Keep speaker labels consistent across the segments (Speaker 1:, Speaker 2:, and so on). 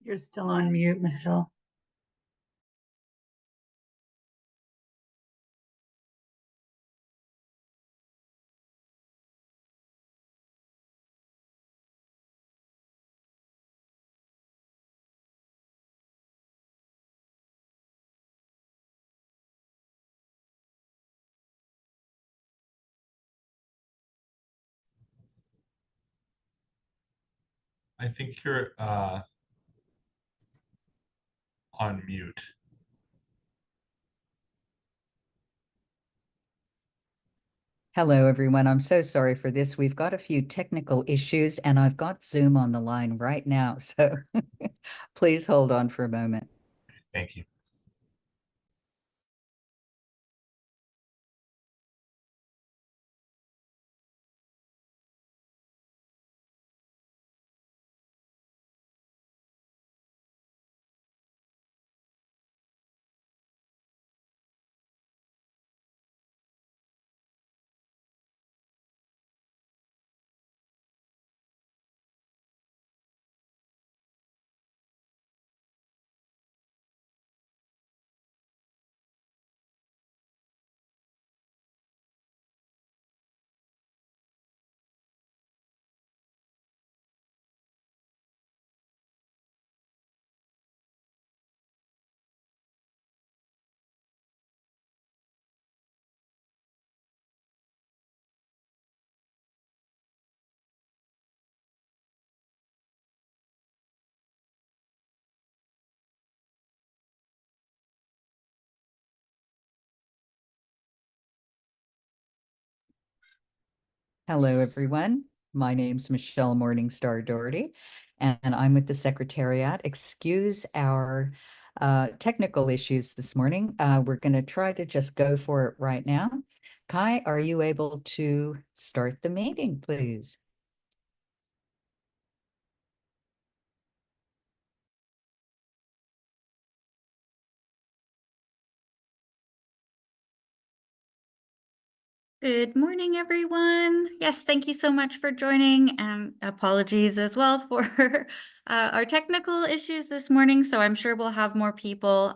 Speaker 1: You're still on mute, Michelle.
Speaker 2: I think you're on mute.
Speaker 3: Hello, everyone. I'm so sorry for this. We've got a few technical issues and I've got Zoom on the line right now. So please hold on for a moment.
Speaker 2: Thank you.
Speaker 3: Hello, everyone. My name's Michelle Morningstar Doherty, and I'm with the Secretariat. Excuse our technical issues this morning. We're going to try to just go for it right now. Kai, are you able to start the meeting, please?
Speaker 4: Good morning, everyone. Yes, thank you so much for joining, and apologies as well for our technical issues this morning. So I'm sure we'll have more people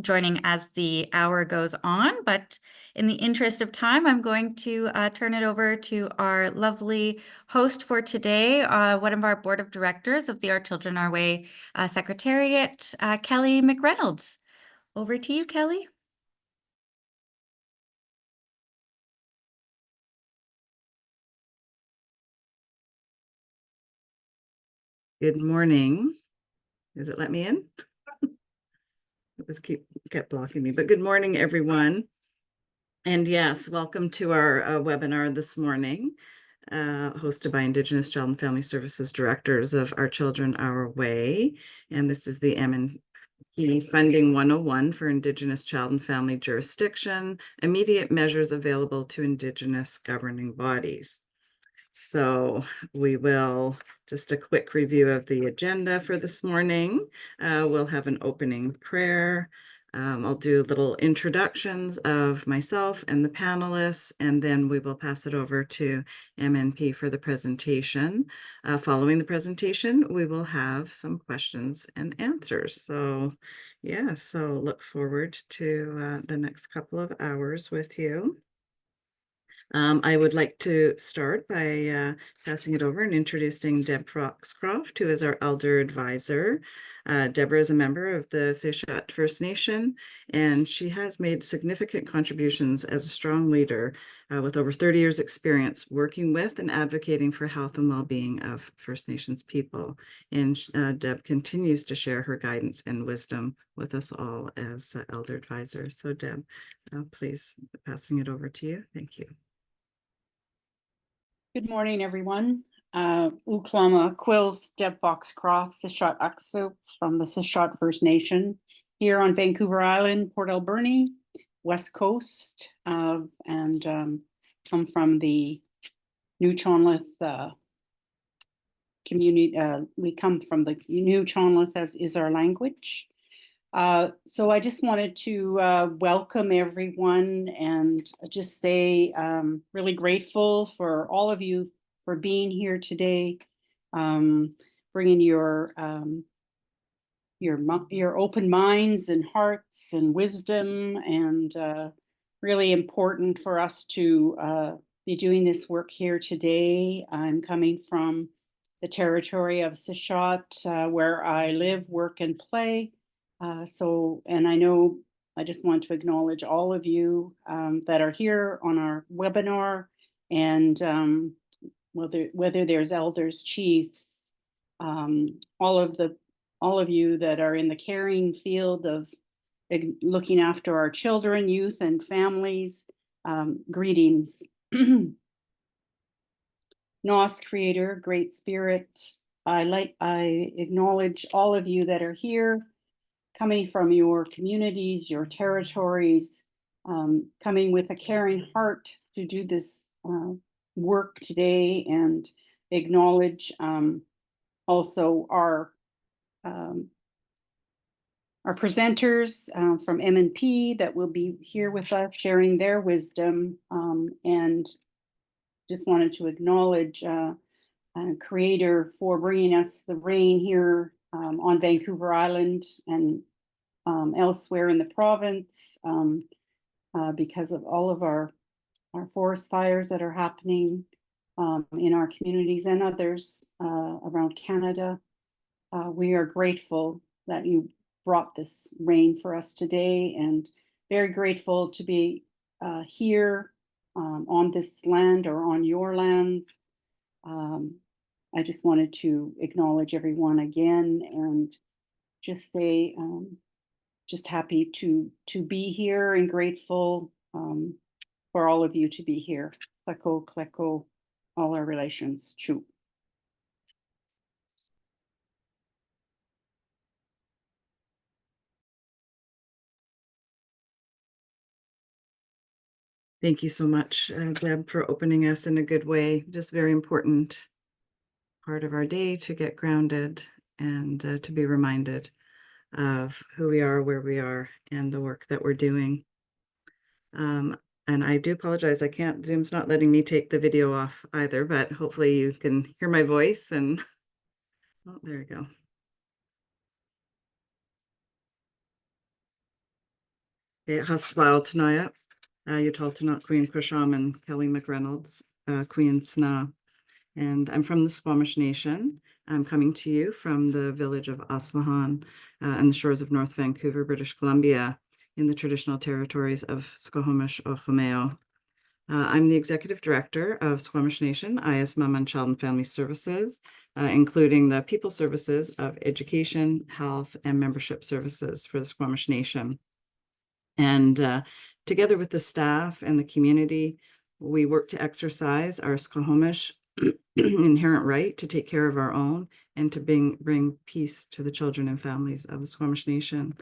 Speaker 4: joining as the hour goes on. But in the interest of time, I'm going to turn it over to our lovely host for today, one of our board of directors of the Our Children Our Way Secretariat, Kelly McReynolds. Over to you, Kelly.
Speaker 1: Good morning. Does it let me in? It was kept blocking me, but good morning, everyone. And yes, welcome to our webinar this morning, hosted by Indigenous Child and Family Services Directors of Our Children Our Way. And this is the M&P Funding 101 for Indigenous Child and Family Jurisdiction, immediate measures available to Indigenous governing bodies. So we will, just a quick review of the agenda for this morning. We'll have an opening prayer. I'll do little introductions of myself and the panelists, and then we will pass it over to MNP for the presentation. Following the presentation, we will have some questions and answers. So yeah, so look forward to the next couple of hours with you. I would like to start by passing it over and introducing Deb Foxcroft, who is our elder advisor. Deborah is a member of the Squamish First Nation, and she has made significant contributions as a strong leader with over 30 years experience working with and advocating for health and well-being of First Nations people. And Deb continues to share her guidance and wisdom with us all as elder advisor. So Deb, please, passing it over to you. Thank you.
Speaker 5: Good morning, everyone. Uklama Quills, Deb Foxcroft, Sishat Aksu from the Sishat First Nation here on Vancouver Island, Port Alberni, West Coast, and come from the New Chonlith community. We come from the New Chonlith, as is our language. So I just wanted to welcome everyone and just say really grateful for all of you for being here today, bringing your your open minds and hearts and wisdom, and really important for us to be doing this work here today. I'm coming from the territory of Sechot, where I live, work, and play. And I know I just want to acknowledge all of you that are here on our webinar, and whether there's elders, chiefs, all of you that are in the caring field of looking after our children, youth, and families. Greetings. Nos Creator, Great Spirit, I acknowledge all of you that are here, coming from your communities, your territories, coming with a caring heart to do this work today, and acknowledge also our presenters from M&P that will be here with us sharing their wisdom, and just wanted to acknowledge Creator for bringing us the rain here on Vancouver Island and elsewhere in the province, because of all of our forest fires that are happening in our communities and others around Canada. We are grateful that you brought this rain for us today, and very grateful to be here on this land or on your lands. I just wanted to acknowledge everyone again and just say just happy to be here and grateful for all of you to be here. Kleko, kleko, all our relations. Choo.
Speaker 1: Thank you so much, Deb, for opening us in a good way. Just very important part of our day to get grounded and to be reminded of who we are, where we are, and the work that we're doing. And I do apologize, Zoom's not letting me take the video off either, but hopefully you can hear my voice and, oh, there we go. Okay, Haswal Tanaya, Yutaltanot Queen Kusham and Kelly McReynolds, Queen Sna. And I'm from the Squamish Nation. I'm coming to you from the village of Aslahan and the shores of North Vancouver, British Columbia, in the traditional territories of Squamish Ohomeo. I'm the executive director of Squamish Nation, IS Mom and Child and Family Services, including the people services of education, health, and membership services for the Squamish Nation. And together with the staff and the community, we work to exercise our Squamish inherent right to take care of our own and to bring peace to the children and families of the Squamish Nation.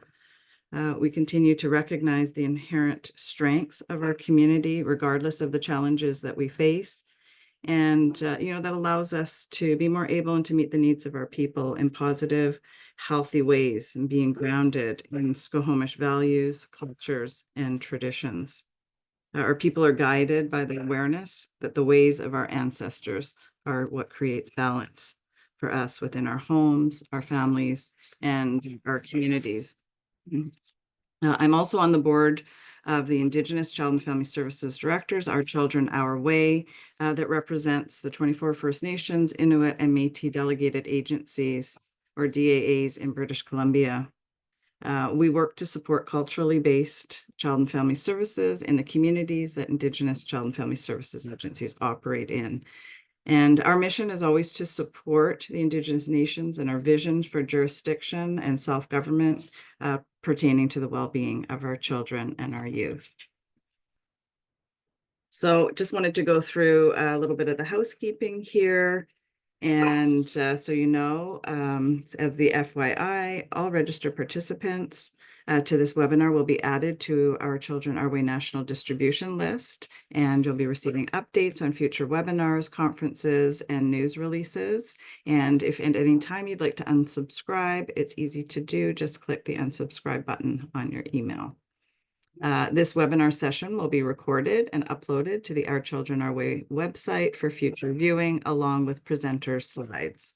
Speaker 1: We continue to recognize the inherent strengths of our community, regardless of the challenges that we face. And, that allows us to be more able and to meet the needs of our people in positive, healthy ways, and being grounded in Squamish values, cultures, and traditions. Our people are guided by the awareness that the ways of our ancestors are what creates balance for us within our homes, our families, and our communities. I'm also on the board of the Indigenous Child and Family Services Directors, Our Children, Our Way, that represents the 24 First Nations, Inuit and Métis delegated agencies, or DAAs, in British Columbia. We work to support culturally based child and family services in the communities that Indigenous Child and Family Services agencies operate in. And our mission is always to support the Indigenous nations and our vision for jurisdiction and self-government pertaining to the well-being of our children and our youth. So just wanted to go through a little bit of the housekeeping here. And so as the FYI, all registered participants to this webinar will be added to our Children Our Way national distribution list, and you'll be receiving updates on future webinars, conferences, and news releases. And if at any time you'd like to unsubscribe, it's easy to do. Just click the unsubscribe button on your email. This webinar session will be recorded and uploaded to the Our Children Our Way website for future viewing, along with presenter slides.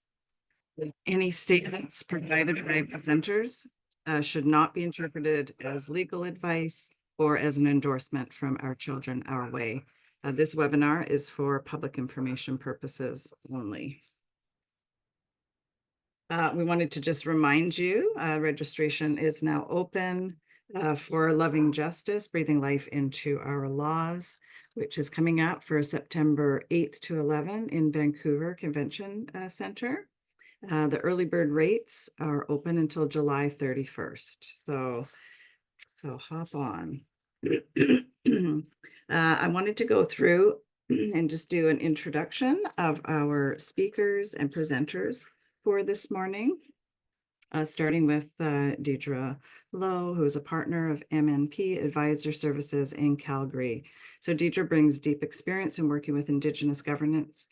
Speaker 1: Any statements provided by presenters should not be interpreted as legal advice or as an endorsement from Our Children, Our Way. This webinar is for public information purposes only. We wanted to just remind you, registration is now open for Loving Justice, Breathing Life into Our Laws, which is coming up for September 8th to 11th in Vancouver Convention Centre. The early bird rates are open until July 31st. So hop on. I wanted to go through and just do an introduction of our speakers and presenters for this morning, starting with Deidre Lowe, who is a partner of MNP Advisor Services in Calgary. So Deidre brings deep experience in working with Indigenous governments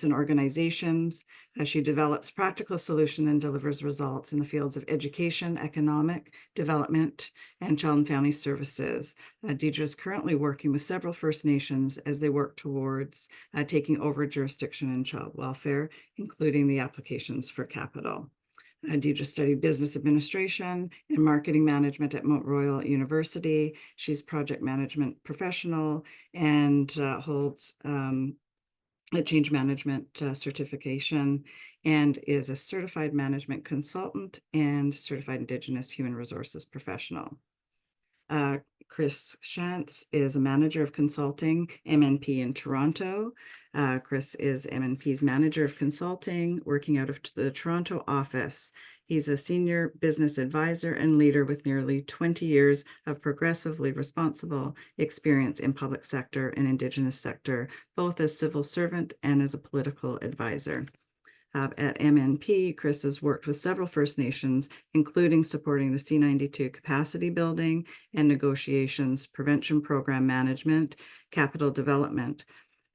Speaker 1: and organizations as she develops practical solutions and delivers results in the fields of education, economic development, and child and family services. Deidre is currently working with several First Nations as they work towards taking over jurisdiction in child welfare, including the applications for capital. Deidre studied business administration and marketing management at Mount Royal University. She's project management professional and holds a change management certification and is a certified management consultant and certified Indigenous human resources professional. Chris Shantz is a manager of consulting, MNP in Toronto. Chris is MNP's manager of consulting, working out of the Toronto office. He's a senior business advisor and leader with nearly 20 years of progressively responsible experience in public sector and Indigenous sector, both as civil servant and as a political advisor. At MNP, Chris has worked with several First Nations, including supporting the C92 capacity building and negotiations, prevention program management, capital development.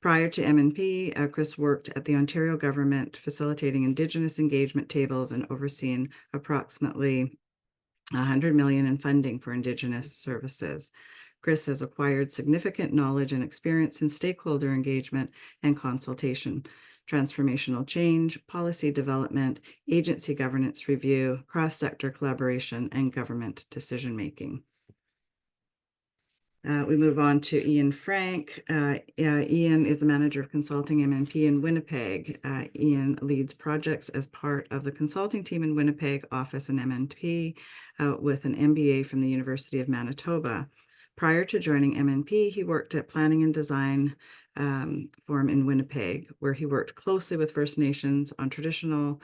Speaker 1: Prior to MNP, Chris worked at the Ontario government, facilitating Indigenous engagement tables and overseeing approximately $100 million in funding for Indigenous services. Chris has acquired significant knowledge and experience in stakeholder engagement and consultation, transformational change, policy development, agency governance review, cross-sector collaboration, and government decision-making. We move on to Ian Frank. Ian is the manager of consulting MNP in Winnipeg. Ian leads projects as part of the consulting team in Winnipeg office in MNP with an MBA from the University of Manitoba. Prior to joining MNP, he worked at Planning and Design Forum in Winnipeg, where he worked closely with First Nations on traditional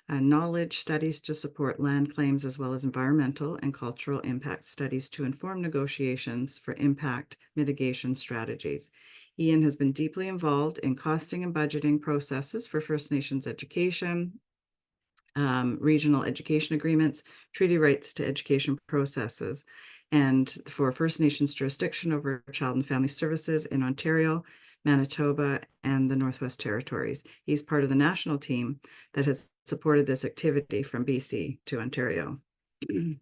Speaker 1: knowledge studies to support land claims, as well as environmental and cultural impact studies to inform negotiations for impact mitigation strategies. Ian has been deeply involved in costing and budgeting processes for First Nations education, regional education agreements, treaty rights to education processes, and for First Nations jurisdiction over child and family services in Ontario, Manitoba, and the Northwest Territories. He's part of the national team that has supported this activity from BC to Ontario. Then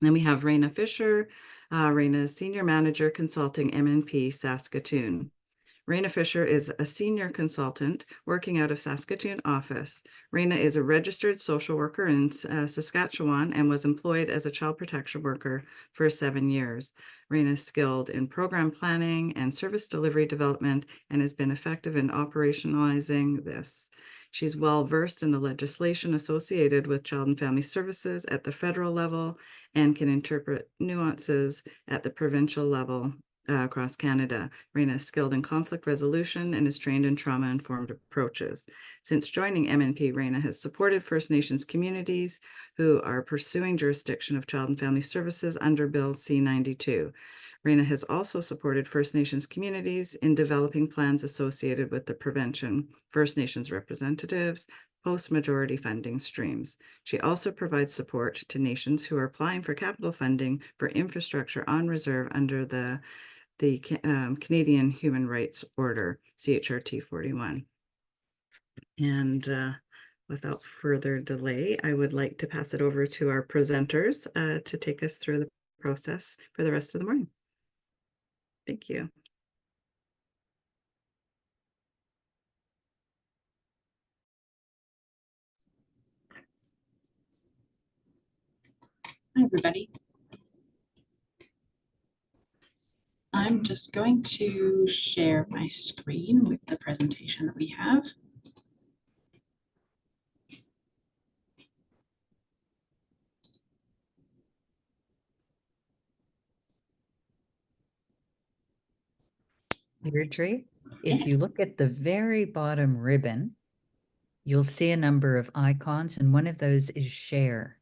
Speaker 1: we have Raina Fisher. Raina is Senior Manager Consulting MNP Saskatoon. Raina Fisher is a senior consultant working out of Saskatoon office. Raina is a registered social worker in Saskatchewan and was employed as a child protection worker for 7 years. Raina is skilled in program planning and service delivery development and has been effective in operationalizing this. She's well versed in the legislation associated with child and family services at the federal level and can interpret nuances at the provincial level across Canada. Raina is skilled in conflict resolution and is trained in trauma-informed approaches. Since joining MNP, Raina has supported First Nations communities who are pursuing jurisdiction of child and family services under Bill C-92. Raina has also supported First Nations communities in developing plans associated with the prevention, First Nations representatives, post-majority funding streams. She also provides support to nations who are applying for capital funding for infrastructure on reserve under the Canadian Human Rights Order, CHRT 41. And without further delay, I would like to pass it over to our presenters to take us through the process for the rest of the morning. Thank you.
Speaker 6: Hi, everybody. I'm just going to share my screen with the presentation that we have.
Speaker 3: Deirdre, if you
Speaker 6: Yes.
Speaker 3: look at the very bottom ribbon, you'll see a number of icons, and one of those is share.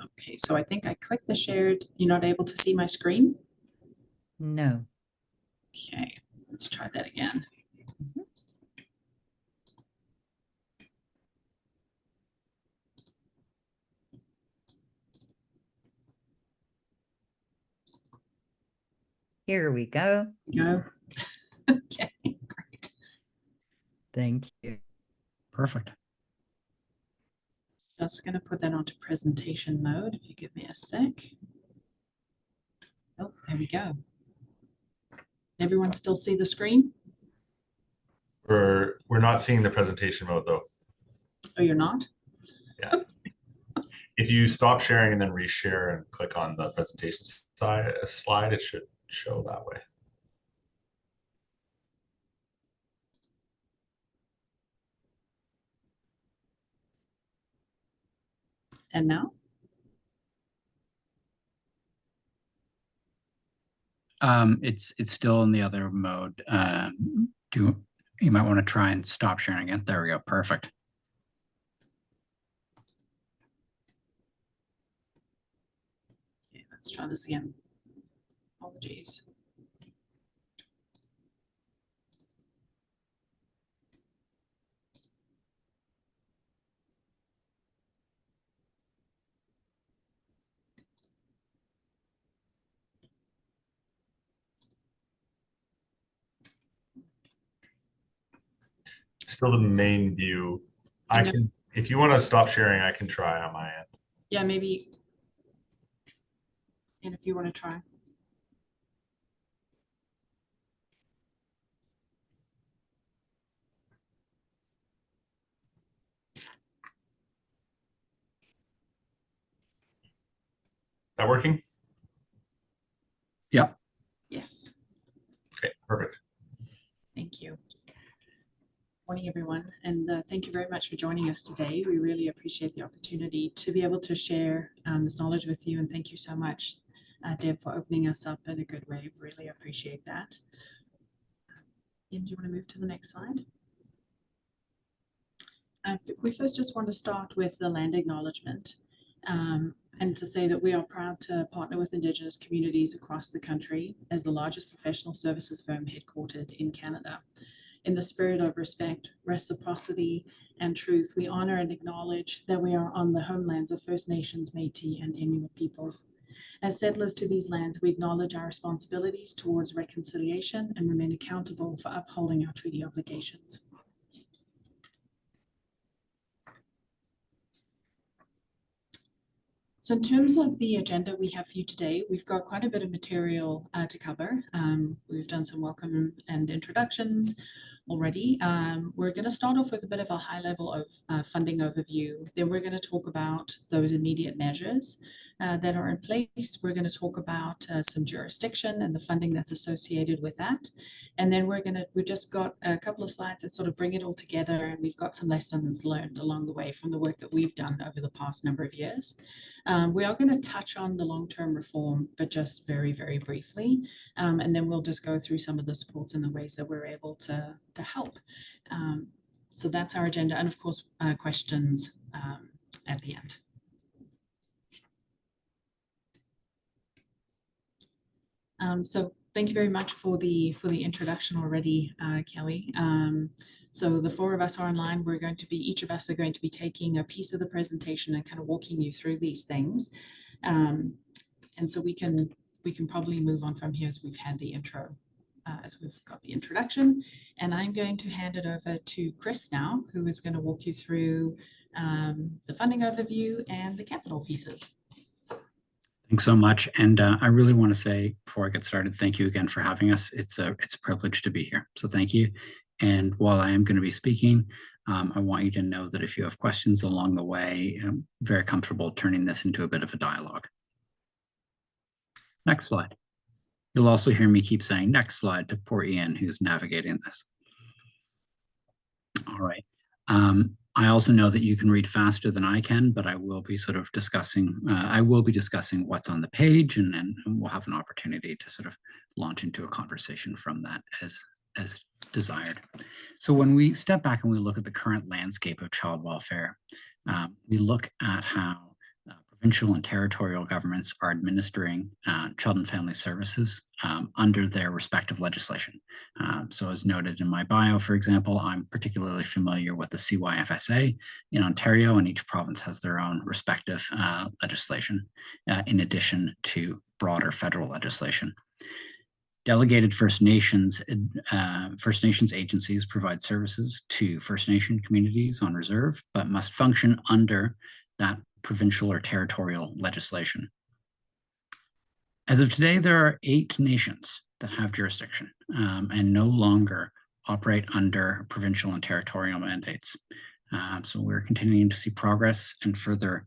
Speaker 6: Okay, so I think I clicked the shared. You're not able to see my screen?
Speaker 3: No.
Speaker 6: Okay, let's try that again.
Speaker 3: Here we go.
Speaker 6: No. Okay, great.
Speaker 3: Thank you.
Speaker 7: Perfect.
Speaker 6: Just going to put that onto presentation mode if you give me a sec. Oh, there we go. Everyone still see the screen?
Speaker 2: We're not seeing the presentation mode though.
Speaker 6: Oh, you're not?
Speaker 2: If you stop sharing and then reshare and click on the presentation slide, it should show that way.
Speaker 6: And now?
Speaker 7: It's still in the other mode. You might want to try and stop sharing again. There we go. Perfect.
Speaker 6: Okay, let's try this again. Apologies.
Speaker 2: It's still the main view. I
Speaker 6: know.
Speaker 2: can, if you want to stop sharing, I can try on my end.
Speaker 6: Yeah, maybe. And if you want to try.
Speaker 2: That working?
Speaker 7: Yeah.
Speaker 6: Yes.
Speaker 2: Okay, perfect.
Speaker 6: Thank you. Morning, everyone, and thank you very much for joining us today. We really appreciate the opportunity to be able to share this knowledge with you, and thank you so much, Deb, for opening us up in a good way. Really appreciate that. And do you want to move to the next slide? We first just want to start with the land acknowledgement, and to say that we are proud to partner with Indigenous communities across the country as the largest professional services firm headquartered in Canada. In the spirit of respect, reciprocity, and truth, we honor and acknowledge that we are on the homelands of First Nations, Métis, and Inuit peoples. As settlers to these lands, we acknowledge our responsibilities towards reconciliation and remain accountable for upholding our treaty obligations. So in terms of the agenda we have for you today, we've got quite a bit of material to cover. We've done some welcome and introductions already. We're going to start off with a bit of a high level of funding overview. Then we're going to talk about those immediate measures that are in place. We're going to talk about some jurisdiction and the funding that's associated with that. And then we've just got a couple of slides that sort of bring it all together, and we've got some lessons learned along the way from the work that we've done over the past number of years. We are going to touch on the long-term reform, but just very, very briefly. And then we'll just go through some of the supports and the ways that we're able to help. So that's our agenda. And of course, questions at the end. So thank you very much for the introduction already, Kelly. So the four of us are online. Each of us are going to be taking a piece of the presentation and kind of walking you through these things. And so we can probably move on from here as we've had the intro, as we've got the introduction. And I'm going to hand it over to Chris now, who is going to walk you through the funding overview and the capital pieces.
Speaker 7: Thanks so much. And I really want to say before I get started, thank you again for having us. It's a privilege to be here. So thank you. And while I am going to be speaking, I want you to know that if you have questions along the way, I'm very comfortable turning this into a bit of a dialogue. Next slide. You'll also hear me keep saying next slide to poor Ian, who's navigating this. All right. I also know that you can read faster than I can, but I will be sort of discussing, what's on the page, and we'll have an opportunity to sort of launch into a conversation from that as desired. So when we step back and we look at the current landscape of child welfare, we look at how provincial and territorial governments are administering child and family services under their respective legislation. So as noted in my bio, for example, I'm particularly familiar with the CYFSA in Ontario, and each province has their own respective legislation in addition to broader federal legislation. Delegated First Nations agencies provide services to First Nation communities on reserve, but must function under that provincial or territorial legislation. As of today, there are 8 nations that have jurisdiction and no longer operate under provincial and territorial mandates. So we're continuing to see progress and further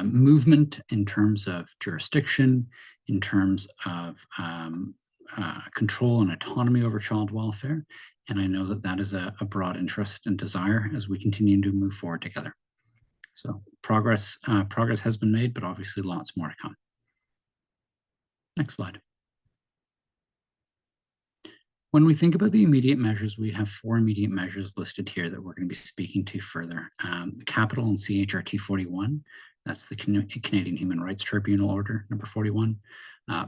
Speaker 7: movement in terms of jurisdiction, in terms of control and autonomy over child welfare. And I know that that is a broad interest and desire as we continue to move forward together. So progress has been made, but obviously lots more to come. Next slide. When we think about the immediate measures, we have 4 immediate measures listed here that we're going to be speaking to further. The capital and CHRT 41, that's the Canadian Human Rights Tribunal Order number 41.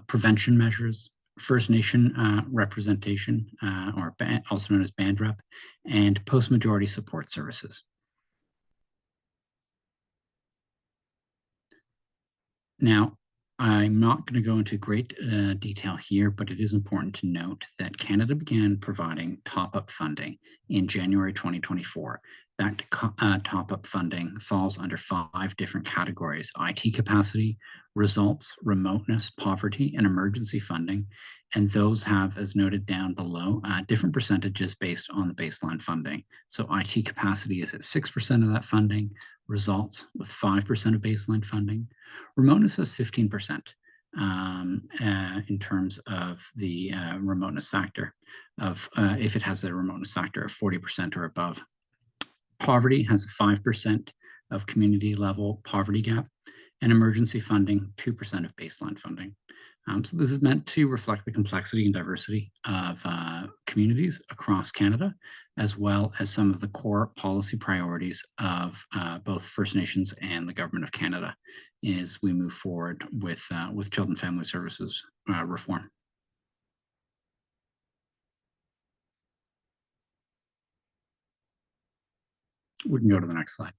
Speaker 7: Prevention measures, First Nation representation, or also known as band rep, and post-majority support services. Now, I'm not going to go into great detail here, but it is important to note that Canada began providing top-up funding in January 2024. That top-up funding falls under 5 different categories: IT capacity, results, remoteness, poverty, and emergency funding. And those have, as noted down below, different percentages based on the baseline funding. So IT capacity is at 6% of that funding, results with 5% of baseline funding. Remoteness has 15% in terms of the remoteness factor of if it has a remoteness factor of 40% or above. Poverty has 5% of community level poverty gap, and emergency funding 2% of baseline funding. So this is meant to reflect the complexity and diversity of communities across Canada, as well as some of the core policy priorities of both First Nations and the Government of Canada as we move forward with child and family services reform. We can go to the next slide.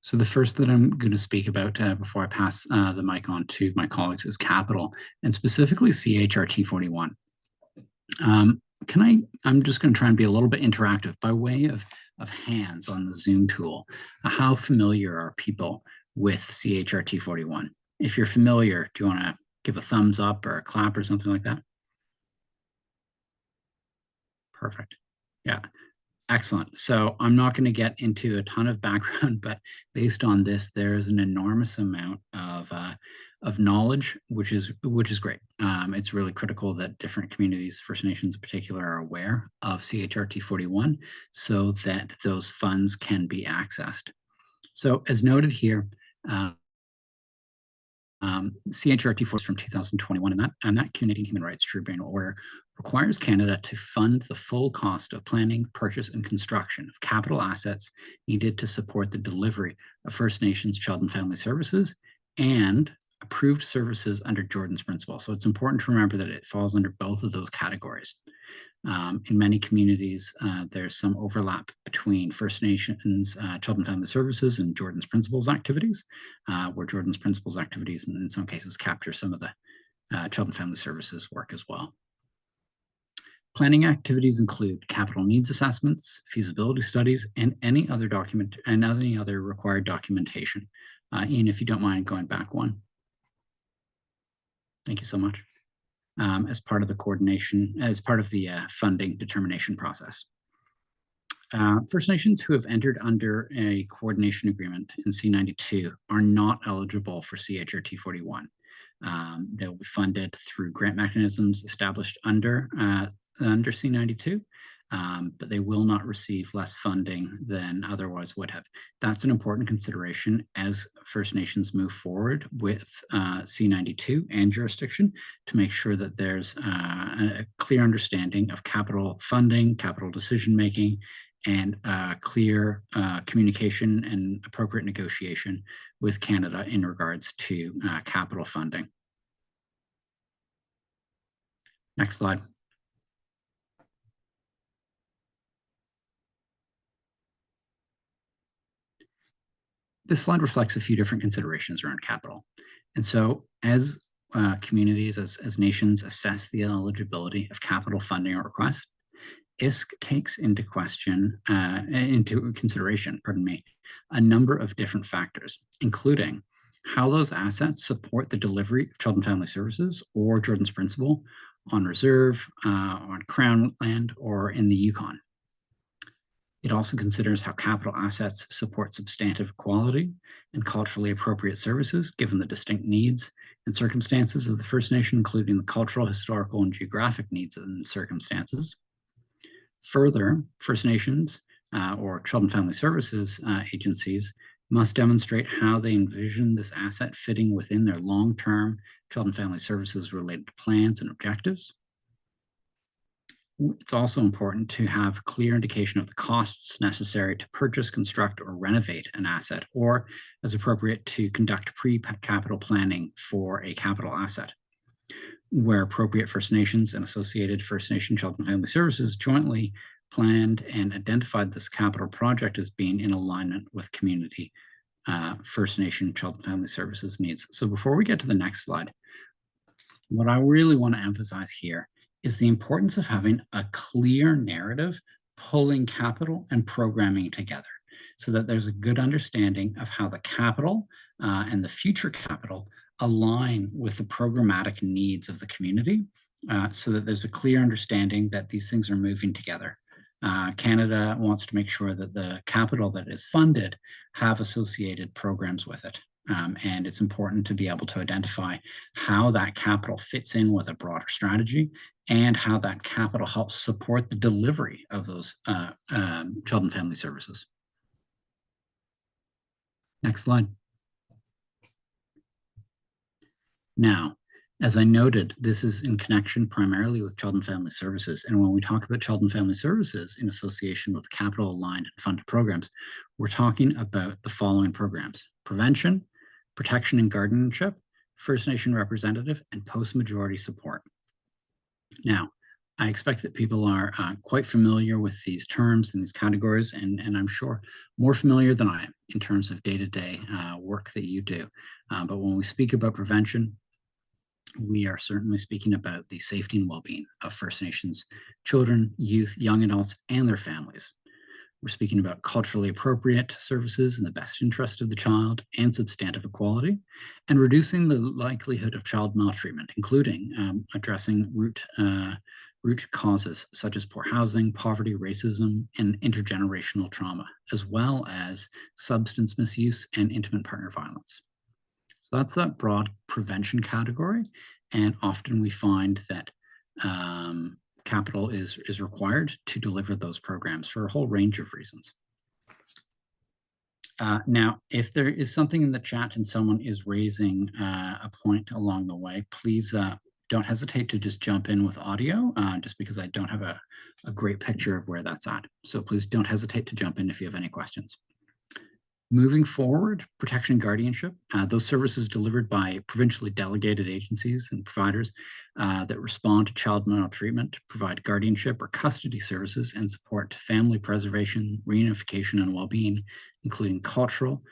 Speaker 7: So the first that I'm going to speak about before I pass the mic on to my colleagues is capital, and specifically CHRT 41. I'm just going to try and be a little bit interactive by way of hands on the Zoom tool. How familiar are people with CHRT 41? If you're familiar, do you want to give a thumbs up or a clap or something like that? Perfect. Yeah. Excellent. So I'm not going to get into a ton of background, but based on this, there is an enormous amount of knowledge, which is great. It's really critical that different communities, First Nations in particular, are aware of CHRT 41 so that those funds can be accessed. So as noted here, CHRT 41 is from 2021, and that Canadian Human Rights Tribunal Order requires Canada to fund the full cost of planning, purchase, and construction of capital assets needed to support the delivery of First Nations child and family services and approved services under Jordan's Principle. So it's important to remember that it falls under both of those categories. In many communities, there's some overlap between First Nations child and family services and Jordan's Principles activities, where Jordan's Principles activities in some cases capture some of the child and family services work as well. Planning activities include capital needs assessments, feasibility studies, and any other required documentation. Ian, if you don't mind going back one. Thank you so much. as part of the coordination, as part of the funding determination process. First Nations who have entered under a coordination agreement in C92 are not eligible for CHRT 41. They'll be funded through grant mechanisms established under C92, but they will not receive less funding than otherwise would have. That's an important consideration as First Nations move forward with C92 and jurisdiction to make sure that there's a clear understanding of capital funding, capital decision-making, and clear communication and appropriate negotiation with Canada in regards to capital funding. Next slide. This slide reflects a few different considerations around capital. And so as communities, as nations assess the eligibility of capital funding requests, ISC takes into consideration, a number of different factors, including how those assets support the delivery of Child and Family Services or Jordan's Principle on reserve, on Crown land, or in the Yukon. It also considers how capital assets support substantive equality and culturally appropriate services, given the distinct needs and circumstances of the First Nation, including the cultural, historical, and geographic needs and circumstances. Further, First Nations or Child and Family Services agencies must demonstrate how they envision this asset fitting within their long-term Child and Family Services related plans and objectives. It's also important to have clear indication of the costs necessary to purchase, construct, or renovate an asset, or as appropriate to conduct pre-capital planning for a capital asset. Where appropriate, First Nations and associated First Nation Child and Family Services jointly planned and identified this capital project as being in alignment with community First Nation Child and Family Services needs. So before we get to the next slide, what I really want to emphasize here is the importance of having a clear narrative pulling capital and programming together so that there's a good understanding of how the capital and the future capital align with the programmatic needs of the community so that there's a clear understanding that these things are moving together. Canada wants to make sure that the capital that is funded have associated programs with it. And it's important to be able to identify how that capital fits in with a broader strategy and how that capital helps support the delivery of those Child and Family Services. Next slide. Now, as I noted, this is in connection primarily with Child and Family Services. And when we talk about Child and Family Services in association with capital aligned and funded programs, we're talking about the following programs: prevention, protection and guardianship, First Nation representative, and post-majority support. Now, I expect that people are quite familiar with these terms and these categories, and I'm sure more familiar than I am in terms of day-to-day work that you do. But when we speak about prevention, we are certainly speaking about the safety and well-being of First Nations children, youth, young adults, and their families. We're speaking about culturally appropriate services in the best interest of the child and substantive equality, and reducing the likelihood of child maltreatment, including addressing root causes such as poor housing, poverty, racism, and intergenerational trauma, as well as substance misuse and intimate partner violence. So that's that broad prevention category, and often we find that capital is required to deliver those programs for a whole range of reasons. Now, if there is something in the chat and someone is raising a point along the way, please don't hesitate to just jump in with audio, just because I don't have a great picture of where that's at. So please don't hesitate to jump in if you have any questions. Moving forward, protection and guardianship, those services delivered by provincially delegated agencies and providers that respond to child maltreatment, provide guardianship or custody services, and support family preservation, reunification, and well-being, including cultural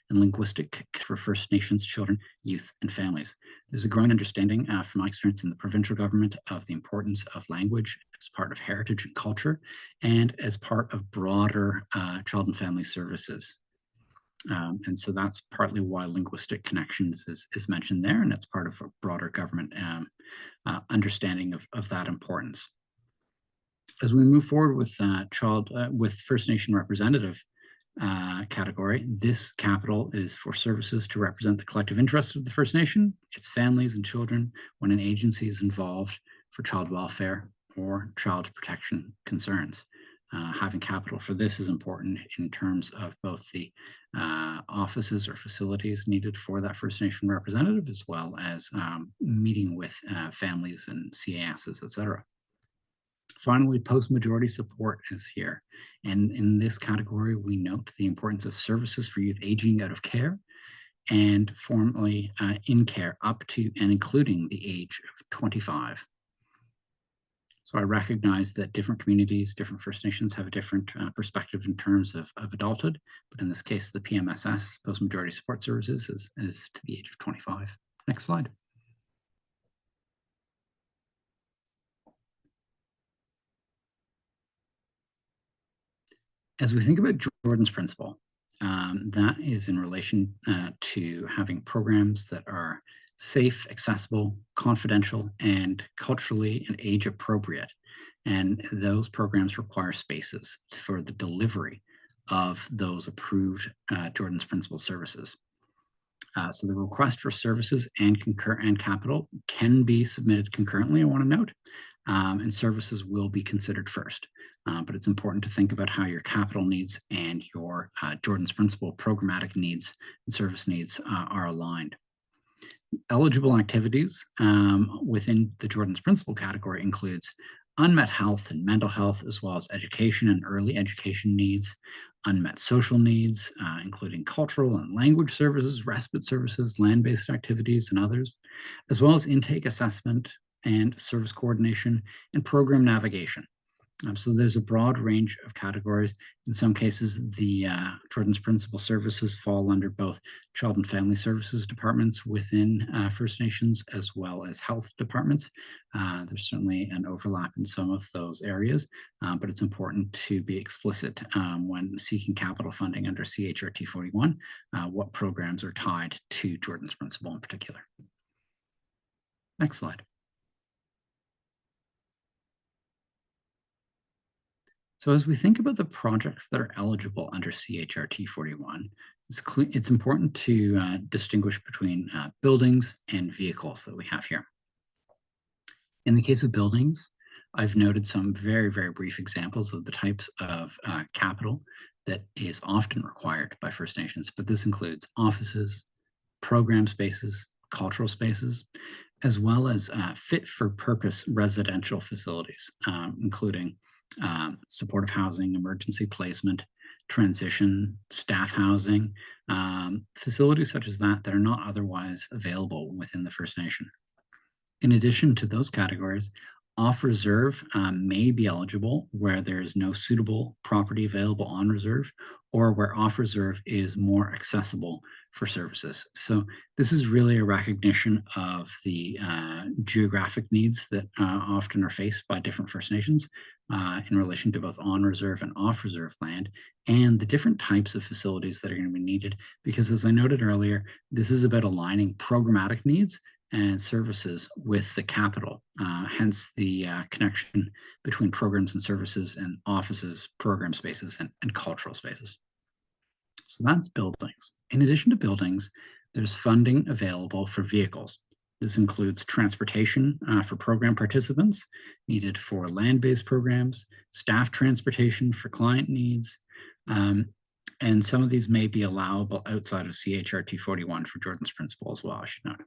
Speaker 7: and linguistic for First Nations children, youth, and families. There's a growing understanding from my experience in the provincial government of the importance of language as part of heritage and culture and as part of broader child and family services. And so that's partly why linguistic connections is mentioned there, and it's part of a broader government understanding of that importance. As we move forward with with First Nation representative category, this capital is for services to represent the collective interests of the First Nation, its families and children, when an agency is involved for child welfare or child protection concerns. Having capital for this is important in terms of both the offices or facilities needed for that First Nation representative, as well as meeting with families and CASs, et cetera. Finally, post-majority support is here. And in this category, we note the importance of services for youth aging out of care and formerly in care up to and including the age of 25. So I recognize that different communities, different First Nations have a different perspective in terms of adulthood, but in this case, the PMSS, post-majority support services, is to the age of 25. Next slide. As we think about Jordan's Principle, that is in relation to having programs that are safe, accessible, confidential, and culturally and age appropriate. And those programs require spaces for the delivery of those approved Jordan's Principle services. So the request for services and capital can be submitted concurrently, I want to note, and services will be considered first. But it's important to think about how your capital needs and your Jordan's Principle programmatic needs and service needs are aligned. Eligible activities within the Jordan's Principle category includes unmet health and mental health, as well as education and early education needs, unmet social needs, including cultural and language services, respite services, land-based activities, and others, as well as intake assessment and service coordination and program navigation. So there's a broad range of categories. In some cases, the Jordan's Principle services fall under both child and family services departments within First Nations, as well as health departments. There's certainly an overlap in some of those areas, but it's important to be explicit when seeking capital funding under CHRT 41, what programs are tied to Jordan's Principle in particular. Next slide. So as we think about the projects that are eligible under CHRT 41, it's important to distinguish between buildings and vehicles that we have here. In the case of buildings, I've noted some very, very brief examples of the types of capital that is often required by First Nations, but this includes offices, program spaces, cultural spaces, as well as fit-for-purpose residential facilities, including supportive housing, emergency placement, transition, staff housing, facilities such as that are not otherwise available within the First Nation. In addition to those categories, off-reserve may be eligible where there is no suitable property available on reserve, or where off-reserve is more accessible for services. So this is really a recognition of the geographic needs that often are faced by different First Nations in relation to both on-reserve and off-reserve land, and the different types of facilities that are going to be needed. Because as I noted earlier, this is about aligning programmatic needs and services with the capital, hence the connection between programs and services and offices, program spaces, and cultural spaces. So that's buildings. In addition to buildings, there's funding available for vehicles. This includes transportation for program participants needed for land-based programs, staff transportation for client needs, and some of these may be allowable outside of CHRT 41 for Jordan's Principle as well, I should note.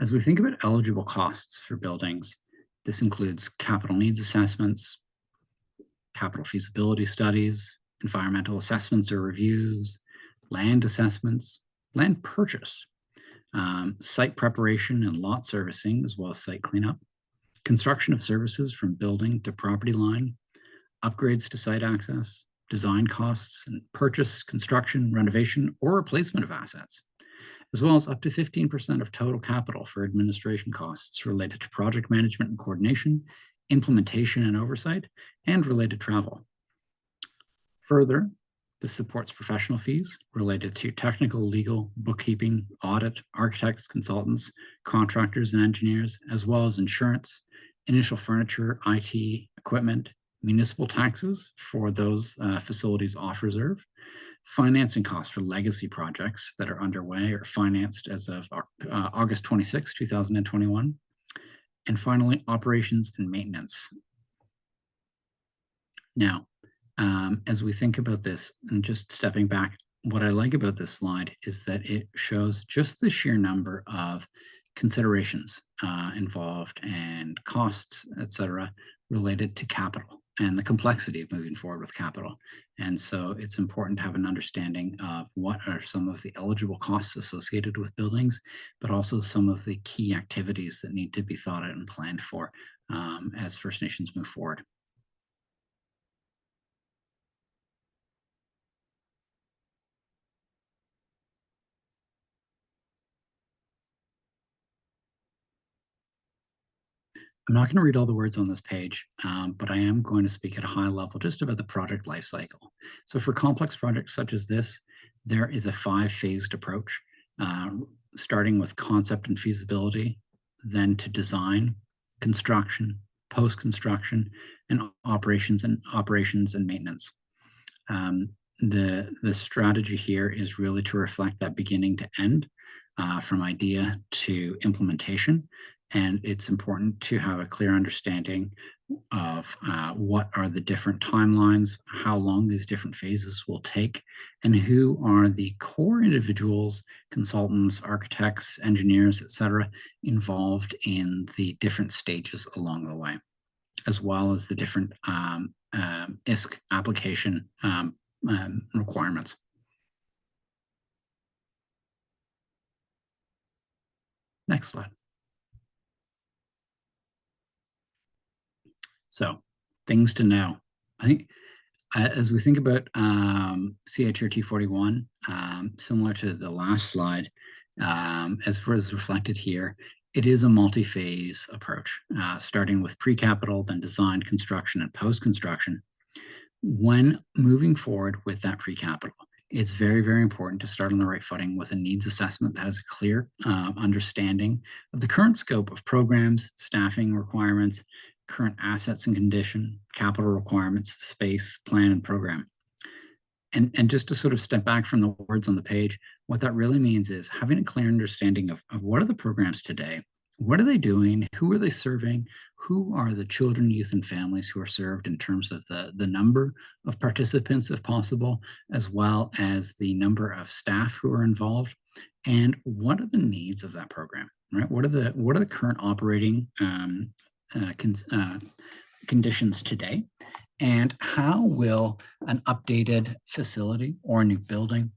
Speaker 7: As we think about eligible costs for buildings, this includes capital needs assessments, capital feasibility studies, environmental assessments or reviews, land assessments, land purchase, site preparation and lot servicing, as well as site cleanup, construction of services from building to property line, upgrades to site access, design costs, and purchase, construction, renovation, or replacement of assets. as well as up to 15% of total capital for administration costs related to project management and coordination, implementation and oversight, and related travel. Further, this supports professional fees related to technical, legal, bookkeeping, audit, architects, consultants, contractors, and engineers, as well as insurance, initial furniture, IT, equipment, municipal taxes for those facilities off reserve, financing costs for legacy projects that are underway or financed as of August 26, 2021, and finally, operations and maintenance. Now, as we think about this, and just stepping back, what I like about this slide is that it shows just the sheer number of considerations involved and costs, et cetera, related to capital and the complexity of moving forward with capital. And so it's important to have an understanding of what are some of the eligible costs associated with buildings, but also some of the key activities that need to be thought out and planned for as First Nations move forward. I'm not going to read all the words on this page, but I am going to speak at a high level just about the project life cycle. So for complex projects such as this, there is a 5-phased approach, starting with concept and feasibility, then to design, construction, post-construction, and operations and maintenance. The strategy here is really to reflect that beginning to end, from idea to implementation. And it's important to have a clear understanding of what are the different timelines, how long these different phases will take, and who are the core individuals, consultants, architects, engineers, et cetera, involved in the different stages along the way, as well as the different ISK application requirements. Next slide. So, things to know. I think as we think about CHRT 41, similar to the last slide, as far as reflected here, it is a multi-phase approach, starting with pre-capital, then design, construction, and post-construction. When moving forward with that pre-capital, it's very, very important to start on the right footing with a needs assessment that has a clear understanding of the current scope of programs, staffing requirements, current assets and condition, capital requirements, space, plan, and program. And just to sort of step back from the words on the page, what that really means is having a clear understanding of what are the programs today, what are they doing, who are they serving, who are the children, youth, and families who are served in terms of the number of participants, if possible, as well as the number of staff who are involved, and what are the needs of that program, right? What are the current operating conditions today, and how will an updated facility or a new building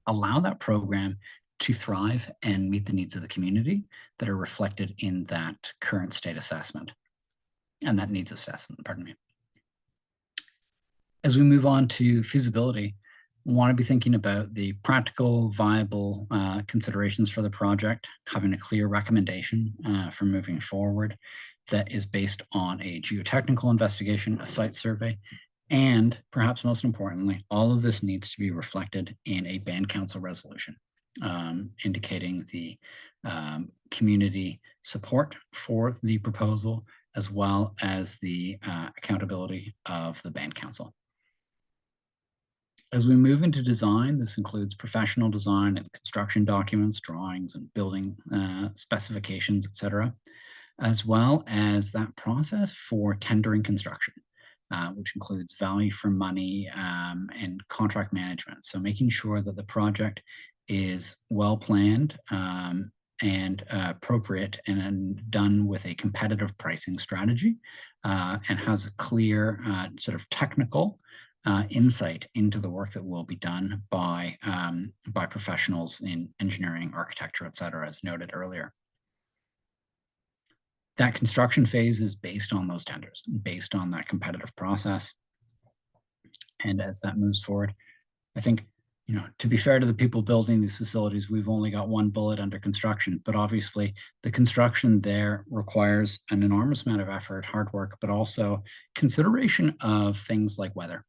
Speaker 7: allow that program to thrive and meet the needs of the community that are reflected in that current state assessment and that needs assessment, pardon me. As we move on to feasibility, we want to be thinking about the practical, viable considerations for the project, having a clear recommendation for moving forward that is based on a geotechnical investigation, a site survey, and perhaps most importantly, all of this needs to be reflected in a band council resolution, indicating the community support for the proposal, as well as the accountability of the band council. As we move into design, this includes professional design and construction documents, drawings, and building specifications, et cetera, as well as that process for tendering construction, which includes value for money and contract management. So making sure that the project is well planned and appropriate and done with a competitive pricing strategy and has a clear sort of technical insight into the work that will be done by professionals in engineering, architecture, et cetera, as noted earlier. That construction phase is based on those tenders, based on that competitive process. And as that moves forward, I think, to be fair to the people building these facilities, we've only got one bullet under construction, but obviously the construction there requires an enormous amount of effort, hard work, but also consideration of things like weather,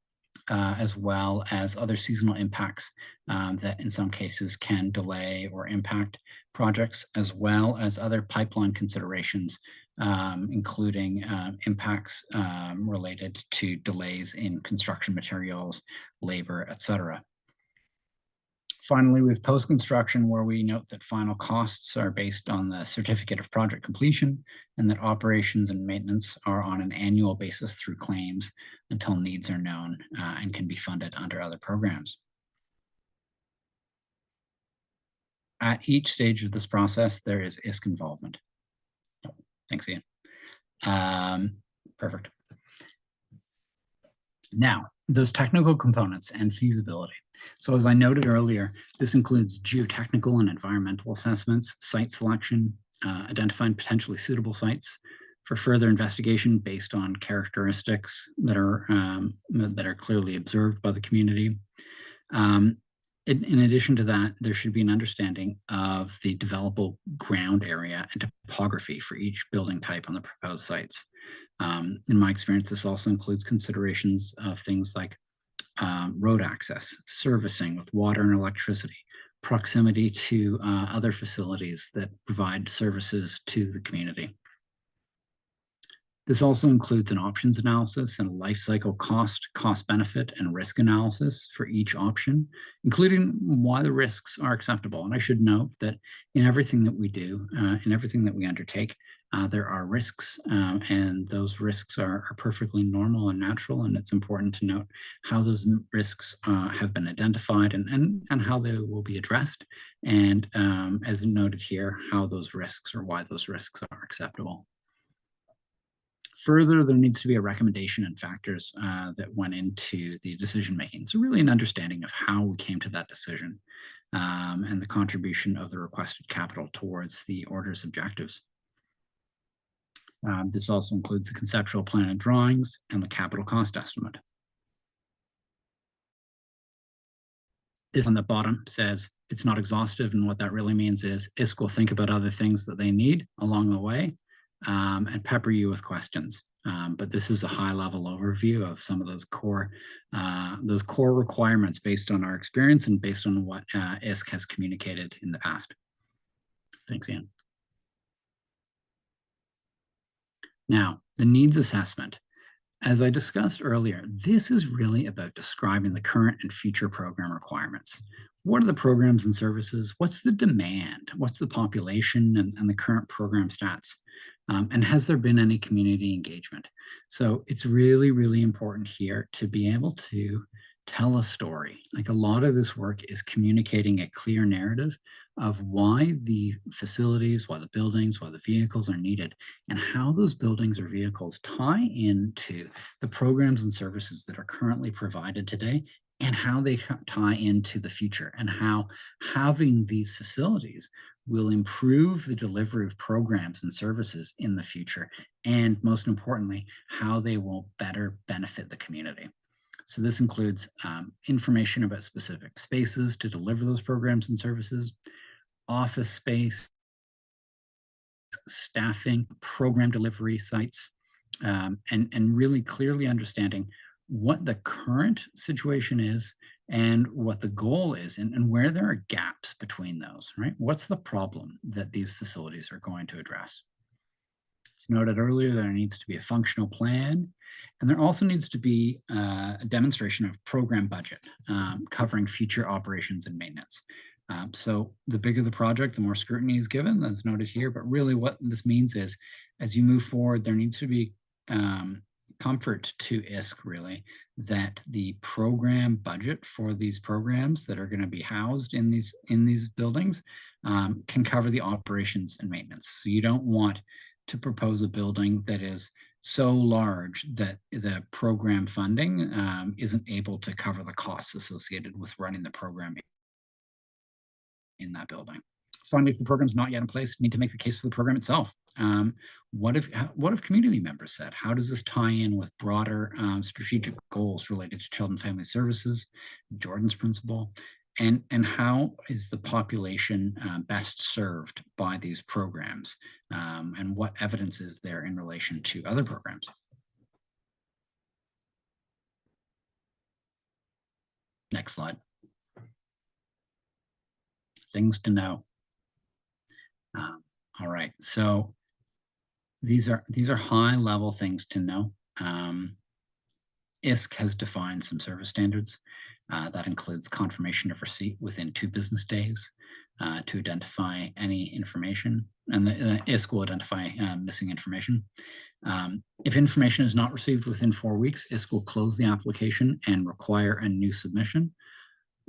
Speaker 7: as well as other seasonal impacts that in some cases can delay or impact projects, as well as other pipeline considerations, including impacts related to delays in construction materials, labor, etc. Finally, we have post-construction, where we note that final costs are based on the certificate of project completion, and that operations and maintenance are on an annual basis through claims until needs are known and can be funded under other programs. At each stage of this process, there is ISK involvement. Oh, thanks, Ian. Perfect. Now, those technical components and feasibility. So as I noted earlier, this includes geotechnical and environmental assessments, site selection, identifying potentially suitable sites for further investigation based on characteristics that are clearly observed by the community. In addition to that, there should be an understanding of the developable ground area and topography for each building type on the proposed sites. In my experience, this also includes considerations of things like road access, servicing with water and electricity, proximity to other facilities that provide services to the community. This also includes an options analysis and a life cycle cost benefit, and risk analysis for each option, including why the risks are acceptable. And I should note that in everything that we do, in everything that we undertake, there are risks, and those risks are perfectly normal and natural. And it's important to note how those risks have been identified and how they will be addressed. And as noted here, how those risks or why those risks are acceptable. Further, there needs to be a recommendation and factors that went into the decision making. So really an understanding of how we came to that decision and the contribution of the requested capital towards the order's objectives. This also includes the conceptual plan and drawings and the capital cost estimate. This on the bottom says it's not exhaustive, and what that really means is ISK will think about other things that they need along the way and pepper you with questions. But this is a high-level overview of some of those core requirements based on our experience and based on what ISK has communicated in the past. Thanks, Ian. Now, the needs assessment. As I discussed earlier, this is really about describing the current and future program requirements. What are the programs and services? What's the demand? What's the population and the current program stats? And has there been any community engagement? So it's really, really important here to be able to tell a story. Like, a lot of this work is communicating a clear narrative of why the facilities, why the buildings, why the vehicles are needed, and how those buildings or vehicles tie into the programs and services that are currently provided today, and how they tie into the future, and how having these facilities will improve the delivery of programs and services in the future, and most importantly, how they will better benefit the community. So this includes information about specific spaces to deliver those programs and services, office space, staffing, program delivery sites, and really clearly understanding what the current situation is and what the goal is, and where there are gaps between those, right? What's the problem that these facilities are going to address? As noted earlier, there needs to be a functional plan, and there also needs to be a demonstration of program budget covering future operations and maintenance. So the bigger the project, the more scrutiny is given, as noted here. But really what this means is, as you move forward, there needs to be comfort to ISK, really, that the program budget for these programs that are going to be housed in these buildings can cover the operations and maintenance. So you don't want to propose a building that is so large that the program funding isn't able to cover the costs associated with running the program in that building. Finally, if the program is not yet in place, you need to make the case for the program itself. What have community members said? How does this tie in with broader strategic goals related to child and family services, Jordan's principle, And how is the population best served by these programs? And what evidence is there in relation to other programs? Next slide. Things to know. All right, so these are high level things to know. ISC has defined some service standards. That includes confirmation of receipt within 2 business days to identify any information, and the ISC will identify missing information. If information is not received within 4 weeks, ISC will close the application and require a new submission.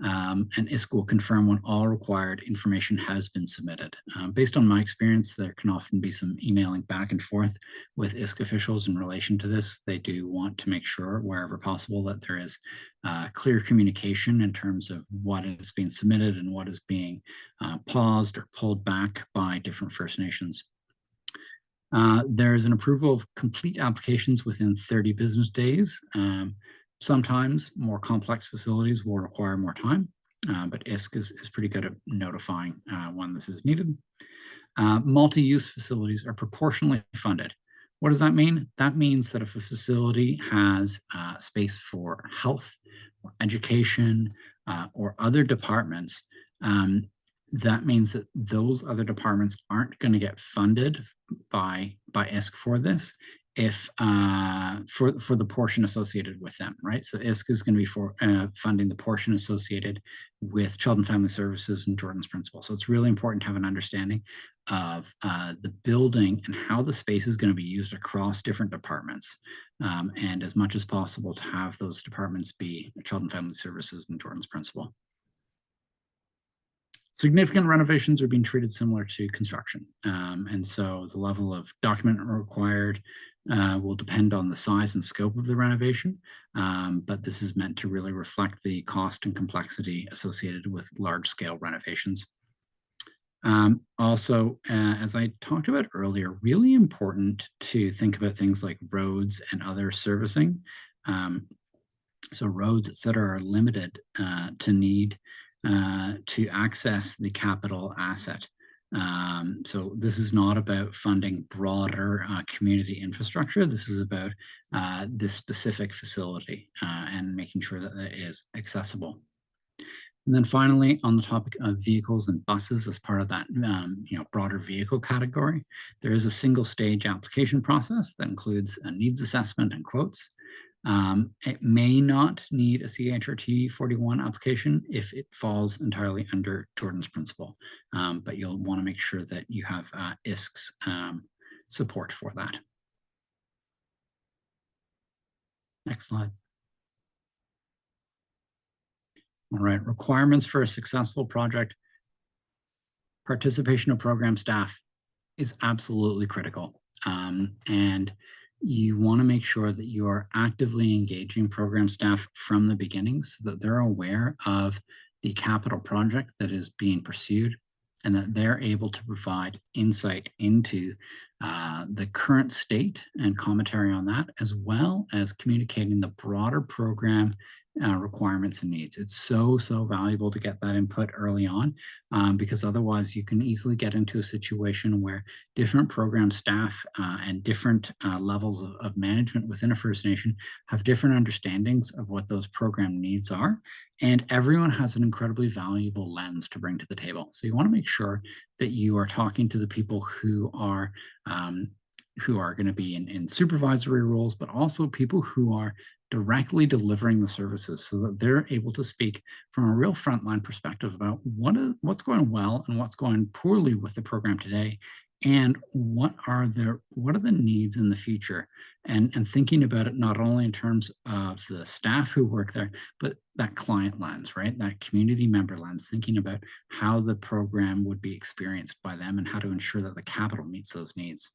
Speaker 7: And ISC will confirm when all required information has been submitted. Based on my experience, there can often be some emailing back and forth with ISC officials in relation to this. They do want to make sure, wherever possible, that there is clear communication in terms of what is being submitted and what is being paused or pulled back by different First Nations. There is an approval of complete applications within 30 business days. Sometimes more complex facilities will require more time, but ISC is pretty good at notifying when this is needed. Multi-use facilities are proportionally funded. What does that mean? That means that if a facility has space for health, or education, or other departments, that means that those other departments aren't going to get funded by ISC for this, if for the portion associated with them, right? So ISC is going to be funding the portion associated with Child and Family Services and Jordan's Principle. So it's really important to have an understanding of the building and how the space is going to be used across different departments, and as much as possible to have those departments be Child and Family Services and Jordan's Principle. Significant renovations are being treated similar to construction. And so the level of document required will depend on the size and scope of the renovation, but this is meant to really reflect the cost and complexity associated with large-scale renovations. Also, as I talked about earlier, really important to think about things like roads and other servicing. So roads, et cetera, are limited to need to access the capital asset. So this is not about funding broader community infrastructure. This is about this specific facility and making sure that it is accessible. And then finally, on the topic of vehicles and buses as part of that broader vehicle category, there is a single stage application process that includes a needs assessment and quotes. It may not need a CHRT 41 application if it falls entirely under Jordan's Principle, but you'll want to make sure that you have ISC's support for that. Next slide. All right, requirements for a successful project. Participation of program staff is absolutely critical. And you want to make sure that you are actively engaging program staff from the beginning so that they're aware of the capital project that is being pursued and that they're able to provide insight into the current state and commentary on that, as well as communicating the broader program requirements and needs. It's so valuable to get that input early on, because otherwise you can easily get into a situation where different program staff and different levels of management within a First Nation have different understandings of what those program needs are, and everyone has an incredibly valuable lens to bring to the table. So you want to make sure that you are talking to the people who are going to be in supervisory roles, but also people who are directly delivering the services so that they're able to speak from a real frontline perspective about what's going well and what's going poorly with the program today, and what are the needs in the future, and thinking about it not only in terms of the staff who work there, but that client lens, right? That community member lens, thinking about how the program would be experienced by them and how to ensure that the capital meets those needs.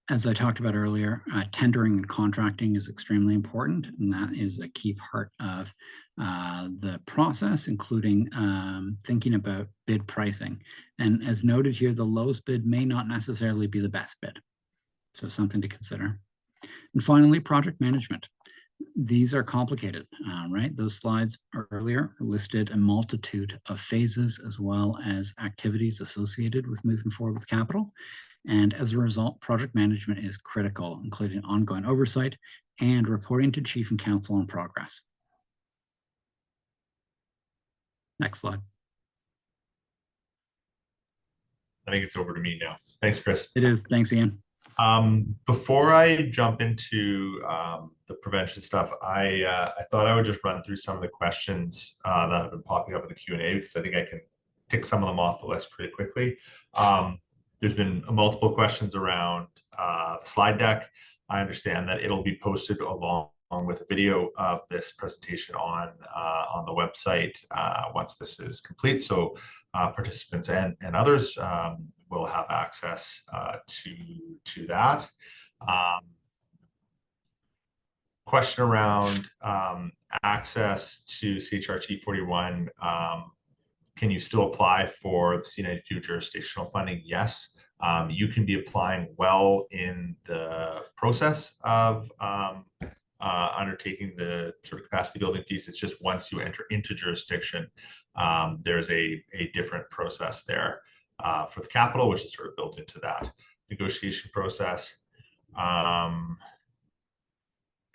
Speaker 7: As I talked about earlier, tendering and contracting is extremely important, and that is a key part of the process, including thinking about bid pricing. And as noted here, the lowest bid may not necessarily be the best bid. So something to consider. And finally, project management. these are complicated, right? Those slides earlier listed a multitude of phases as well as activities associated with moving forward with capital. And as a result, project management is critical, including ongoing oversight and reporting to Chief and Council on progress. Next slide.
Speaker 2: I think it's over to me now. Thanks, Chris.
Speaker 7: It is. Thanks, Ian.
Speaker 2: Before I jump into the prevention stuff, I thought I would just run through some of the questions that have been popping up in the Q&A, because I think I can tick some of them off the list pretty quickly. There's been multiple questions around the slide deck. I understand that it'll be posted along with a video of this presentation on the website once this is complete. So participants and others will have access to that. Question around access to CHRT 41. Can you still apply for the C92 jurisdictional funding? Yes. You can be applying well in the process of undertaking the sort of capacity building piece. It's just once you enter into jurisdiction, there's a different process there for the capital, which is sort of built into that negotiation process.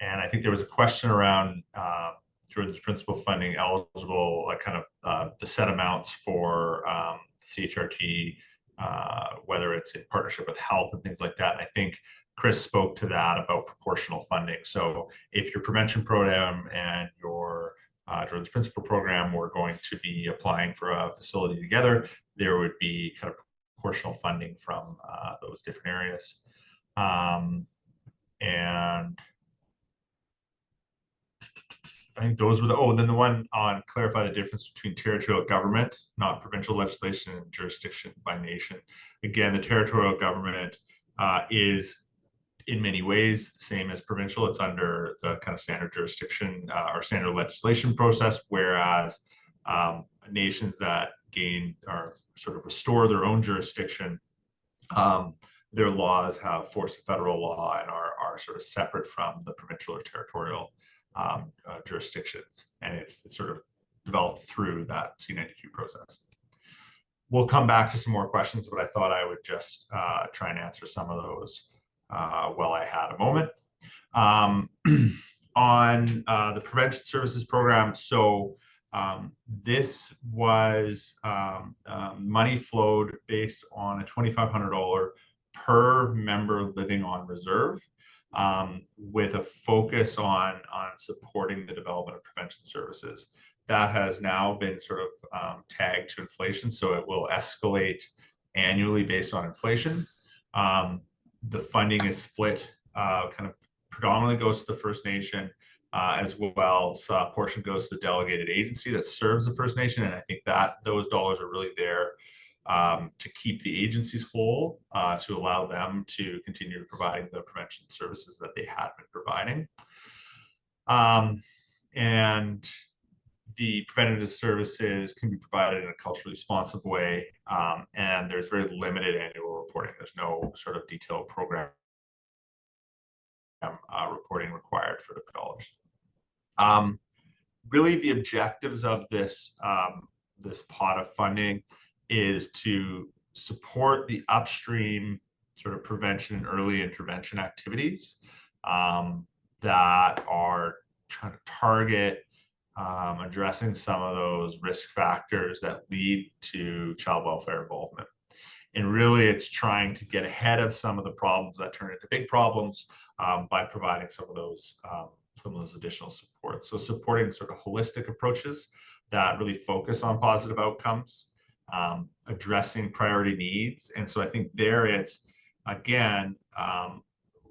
Speaker 2: And I think there was a question around Jordan's principal funding eligible, like kind of the set amounts for CHRT, whether it's in partnership with health and things like that. And I think Chris spoke to that about proportional funding. So if your prevention program and your Jordan's principal program were going to be applying for a facility together, there would be kind of proportional funding from those different areas. And I think those were the, and then the one on clarify the difference between territorial government, not provincial legislation, and jurisdiction by nation. Again, the territorial government is in many ways the same as provincial. It's under the kind of standard jurisdiction or standard legislation process, whereas nations that gain or sort of restore their own jurisdiction, their laws have force of federal law and are sort of separate from the provincial or territorial jurisdictions, and it's sort of developed through that C92 process. We'll come back to some more questions, but I thought I would just try and answer some of those while I had a moment. On the prevention services program, so this was money flowed based on a $2,500 per member living on reserve, with a focus on supporting the development of prevention services. That has now been sort of tagged to inflation, so it will escalate annually based on inflation. The funding is split, kind of predominantly goes to the First Nation, as well. So a portion goes to the delegated agency that serves the First Nation, and I think that those dollars are really there to keep the agencies whole, to allow them to continue providing the prevention services that they had been providing. And the preventative services can be provided in a culturally responsive way, and there's very limited annual reporting. There's no sort of detailed program reporting required for the dollars. Really, the objectives of this this pot of funding is to support the upstream sort of prevention and early intervention activities that are trying to target addressing some of those risk factors that lead to child welfare involvement. And really, it's trying to get ahead of some of the problems that turn into big problems by providing some of those additional supports. So supporting sort of holistic approaches that really focus on positive outcomes, addressing priority needs. And so I think there it's, again,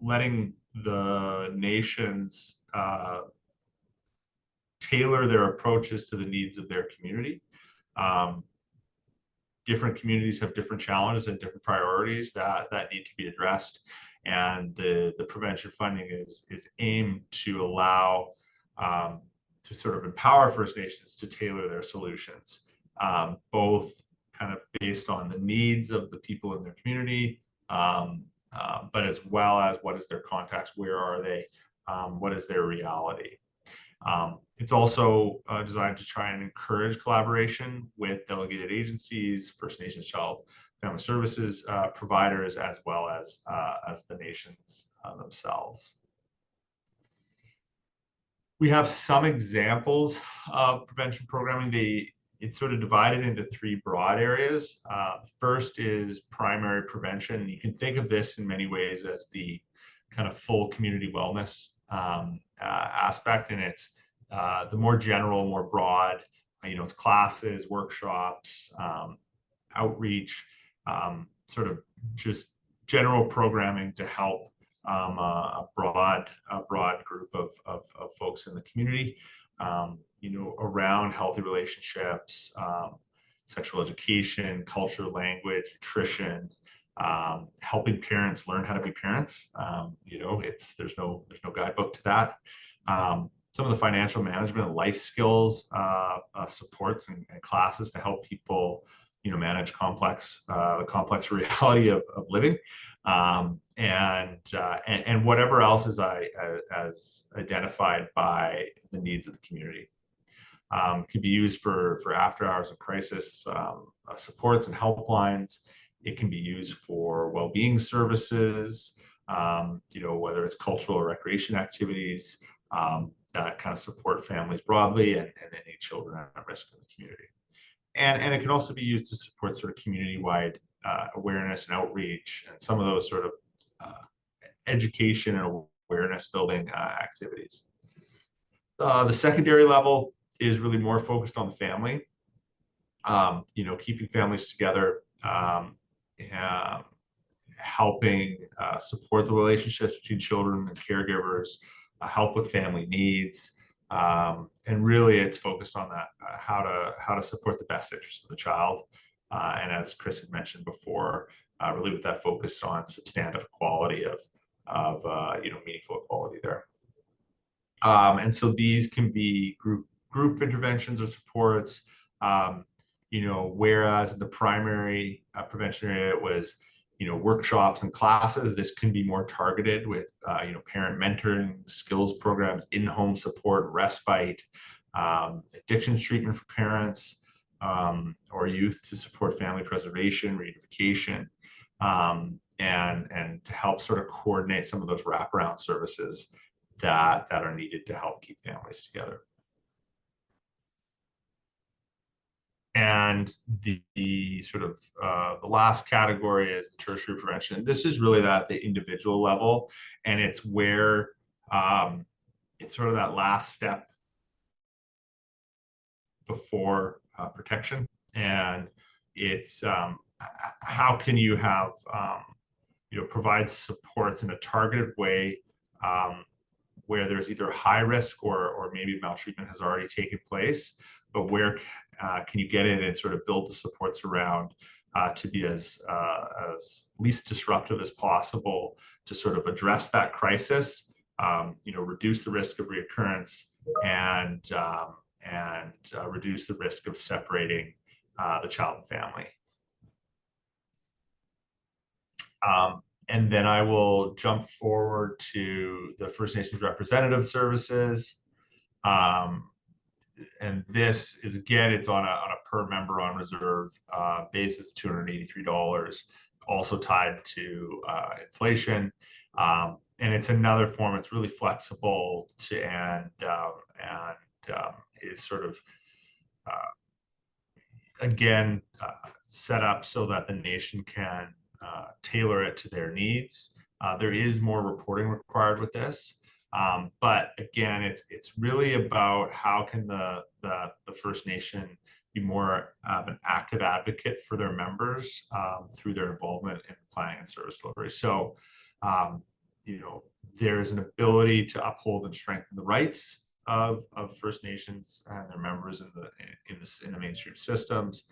Speaker 2: letting the nations tailor their approaches to the needs of their community. Different communities have different challenges and different priorities that need to be addressed. And the prevention funding is aimed to allow to sort of empower First Nations to tailor their solutions, both kind of based on the needs of the people in their community, but as well as what is their contacts, where are they, what is their reality. It's also designed to try and encourage collaboration with delegated agencies, First Nations Child Family Services providers, as well as the nations themselves. We have some examples of prevention programming. It's sort of divided into three broad areas. First is primary prevention. You can think of this in many ways as the kind of full community wellness aspect, and it's the more general, more broad, it's classes, workshops, outreach, sort of just general programming to help a broad group of folks in the community, around healthy relationships, sexual education, culture, language, nutrition, helping parents learn how to be parents. There's no guidebook to that. Some of the financial management and life skills supports and classes to help people, manage the complex reality of living, and whatever else is as identified by the needs of the community. Can be used for after hours and crisis supports and helplines. It can be used for well-being services, whether it's cultural or recreation activities that kind of support families broadly and any children at risk in the community. And it can also be used to support sort of community-wide awareness and outreach and some of those sort of education and awareness building activities. The secondary level is really more focused on the family, keeping families together, helping support the relationships between children and caregivers, help with family needs, and really it's focused on that, how to support the best interests of the child, and as Chris had mentioned before, really with that focus on substantive equality of meaningful equality there. And so these can be group interventions or supports, whereas in the primary prevention area it was workshops and classes. This can be more targeted with parent mentoring, skills programs, in-home support, respite, addiction treatment for parents or youth to support family preservation, reunification, and to help sort of coordinate some of those wraparound services that are needed to help keep families together. And the sort of the last category is the tertiary prevention. This is really at the individual level, and it's where it's sort of that last step before protection. And it's how can you have provide supports in a targeted way where there's either high risk or maybe maltreatment has already taken place, but where can you get in and sort of build the supports around to be as least disruptive as possible to sort of address that crisis, reduce the risk of reoccurrence, and reduce the risk of separating the child and family. And then I will jump forward to the First Nations representative services. And this is, again, it's on a per member on reserve basis, $283, also tied to inflation. And it's another form, it's really flexible and is sort of, again, set up so that the nation can tailor it to their needs. There is more reporting required with this. But again, it's really about how can the First Nation be more of an active advocate for their members through their involvement in planning and service delivery. So, there's an ability to uphold and strengthen the rights of First Nations and their members in the mainstream systems,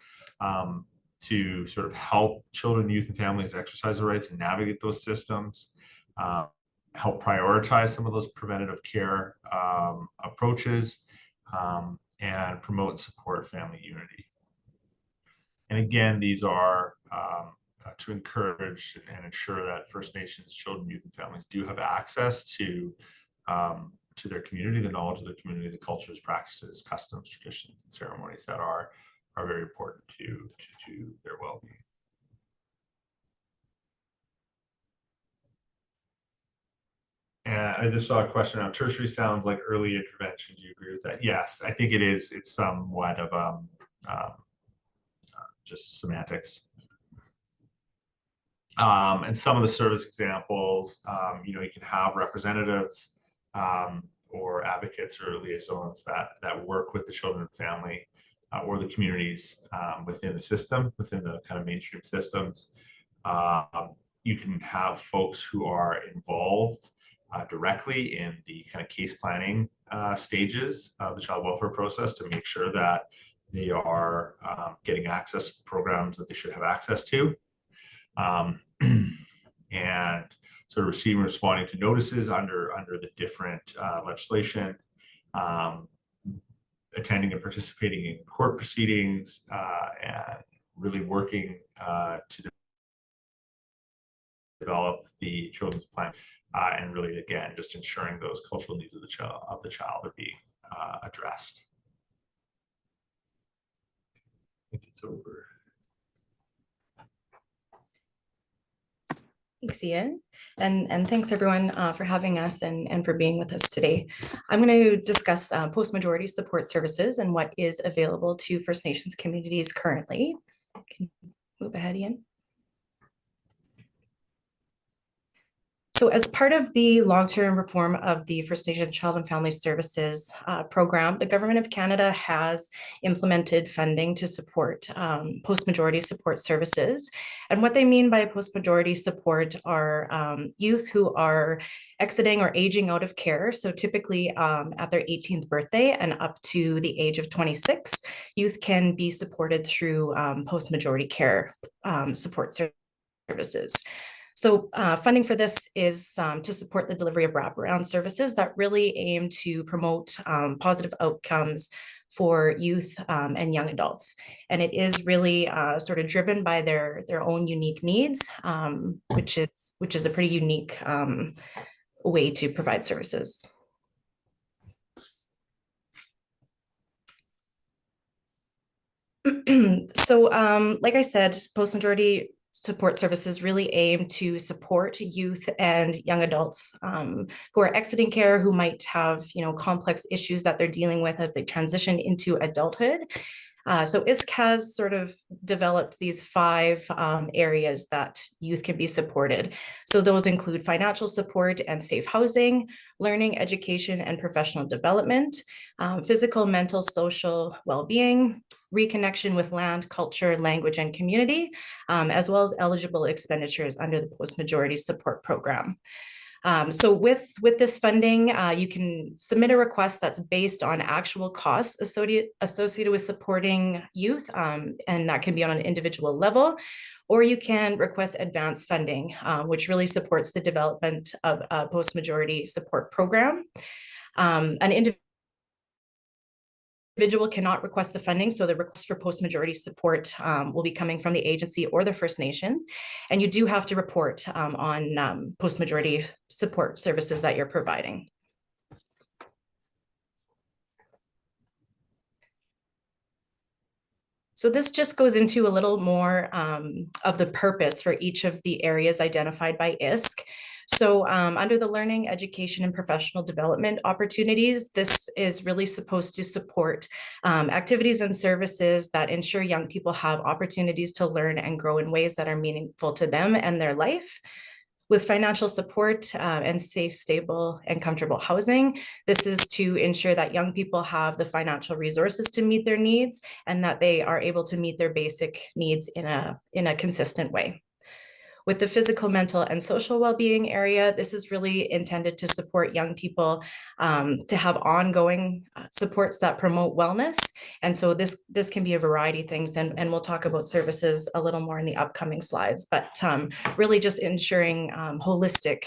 Speaker 2: to sort of help children, youth, and families exercise their rights and navigate those systems. Help prioritize some of those preventative care approaches, and promote and support family unity. And again, these are to encourage and ensure that First Nations children, youth, and families do have access to to their community, the knowledge of their community, the cultures, practices, customs, traditions, and ceremonies that are very important to their well-being. And I just saw a question on tertiary sounds like early intervention. Do you agree with that? Yes, I think it is. It's somewhat of just semantics. And some of the service examples, you know, you can have representatives or advocates or liaisons that work with the children and family or the communities within the system, within the kind of mainstream systems. You can have folks who are involved directly in the kind of case planning stages of the child welfare process to make sure that they are getting access to programs that they should have access to. And sort of receiving and responding to notices under the different legislation, attending and participating in court proceedings, and really working to develop the children's plan, and really, again, just ensuring those cultural needs of the child are being addressed. I think it's over.
Speaker 8: Thanks, Ian. And thanks everyone for having us and for being with us today. I'm going to discuss post-majority support services and what is available to First Nations communities currently. Can you move ahead, Ian? So as part of the long-term reform of the First Nations Child and Family Services program, the Government of Canada has implemented funding to support post-majority support services. And what they mean by post-majority support are youth who are exiting or aging out of care. So typically at their 18th birthday and up to the age of 26, youth can be supported through post-majority care support services. So funding for this is to support the delivery of wraparound services that really aim to promote positive outcomes for youth and young adults. And it is really sort of driven by their own unique needs, which is a pretty unique way to provide services. So like I said, post-majority support services really aim to support youth and young adults who are exiting care, who might have, you know, complex issues that they're dealing with as they transition into adulthood. So ISC has sort of developed these 5 areas that youth can be supported. So those include financial support and safe housing, learning, education, and professional development, physical, mental, social well-being, reconnection with land, culture, language, and community, as well as eligible expenditures under the post-majority support program. So with this funding, you can submit a request that's based on actual costs associated with supporting youth, and that can be on an individual level, or you can request advanced funding, which really supports the development of a post-majority support program. An individual cannot request the funding, so the request for post-majority support will be coming from the agency or the First Nation, and you do have to report on post-majority support services that you're providing. So this just goes into a little more of the purpose for each of the areas identified by ISC. So under the learning, education, and professional development opportunities, this is really supposed to support activities and services that ensure young people have opportunities to learn and grow in ways that are meaningful to them and their life. With financial support and safe, stable, and comfortable housing, this is to ensure that young people have the financial resources to meet their needs and that they are able to meet their basic needs in a consistent way. With the physical, mental, and social well-being area, this is really intended to support young people to have ongoing supports that promote wellness. And so this can be a variety of things, and we'll talk about services a little more in the upcoming slides, but really just ensuring holistic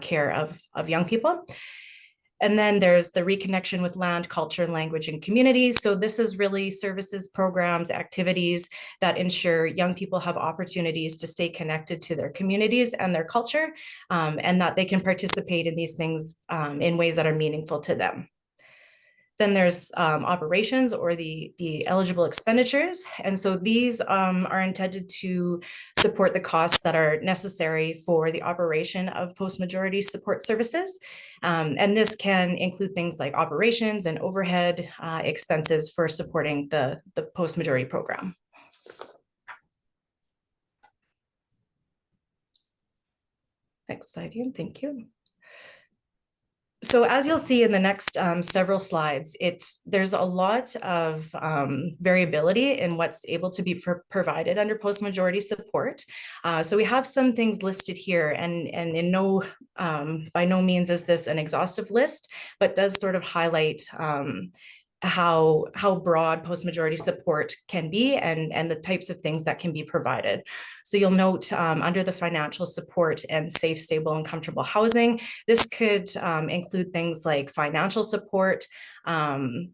Speaker 8: care of young people. And then there's the reconnection with land, culture, language, and communities. So this is really services, programs, activities that ensure young people have opportunities to stay connected to their communities and their culture, and that they can participate in these things in ways that are meaningful to them. Then there's operations, or the eligible expenditures. And so these are intended to support the costs that are necessary for the operation of post-majority support services. And this can include things like operations and overhead expenses for supporting the post-majority program. Next slide, Ian, thank you. So as you'll see in the next several slides, there's a lot of variability in what's able to be provided under post-majority support. So we have some things listed here, and by no means is this an exhaustive list, but does sort of highlight how broad post-majority support can be, and the types of things that can be provided. So you'll note under the financial support and safe, stable, and comfortable housing, this could include things like financial support, and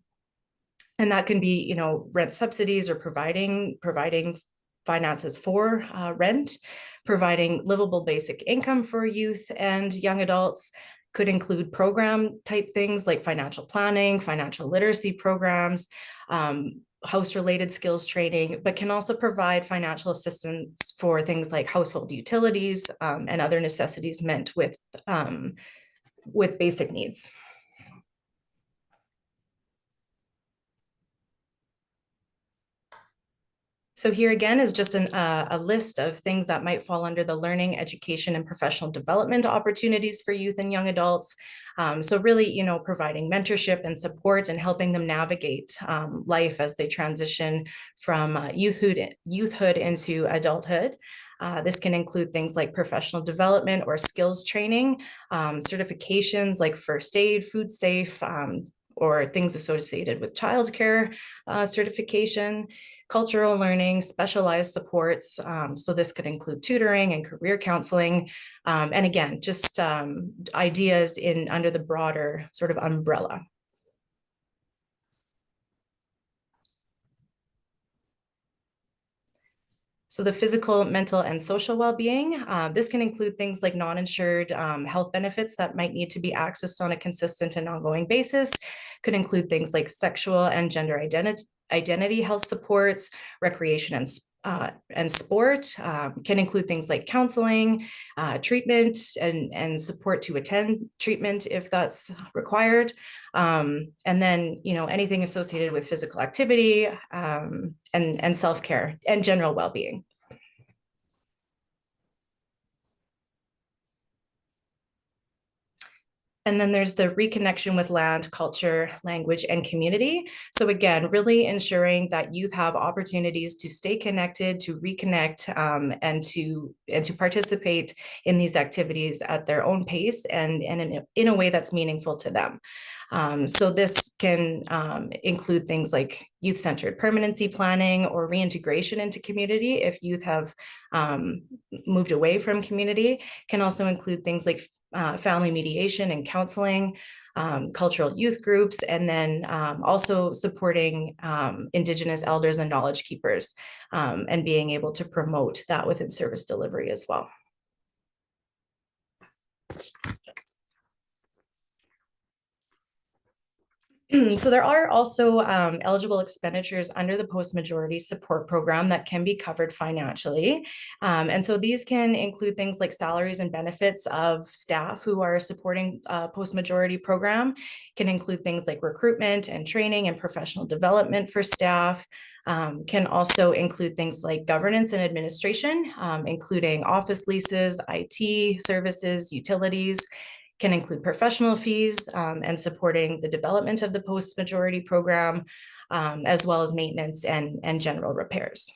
Speaker 8: that can be, rent subsidies, or providing finances for rent, providing livable basic income for youth and young adults. Could include program type things like financial planning, financial literacy programs, house-related skills training, but can also provide financial assistance for things like household utilities and other necessities met with basic needs. So here again is just a list of things that might fall under the learning, education, and professional development opportunities for youth and young adults. So really, providing mentorship and support and helping them navigate life as they transition from youthhood into adulthood. This can include things like professional development or skills training, certifications like first aid, food safe, or things associated with childcare certification, cultural learning, specialized supports. So this could include tutoring and career counseling. And again, just ideas under the broader sort of umbrella. So the physical, mental, and social well-being, this can include things like non-insured health benefits that might need to be accessed on a consistent and ongoing basis. Could include things like sexual and gender identity health supports, recreation and sport. Can include things like counseling, treatment, and support to attend treatment if that's required. And then, anything associated with physical activity and self-care and general well-being. And then there's the reconnection with land, culture, language, and community. So again, really ensuring that youth have opportunities to stay connected, to reconnect, and to participate in these activities at their own pace and in a way that's meaningful to them. So this can include things like youth-centered permanency planning or reintegration into community if youth have moved away from community. Can also include things like family mediation and counseling, cultural youth groups, and then also supporting Indigenous elders and knowledge keepers, and being able to promote that within service delivery as well. So there are also eligible expenditures under the post-majority support program that can be covered financially. And so these can include things like salaries and benefits of staff who are supporting post-majority program, can include things like recruitment and training and professional development for staff, can also include things like governance and administration, including office leases, IT services, utilities, can include professional fees and supporting the development of the post-majority program, as well as maintenance and general repairs.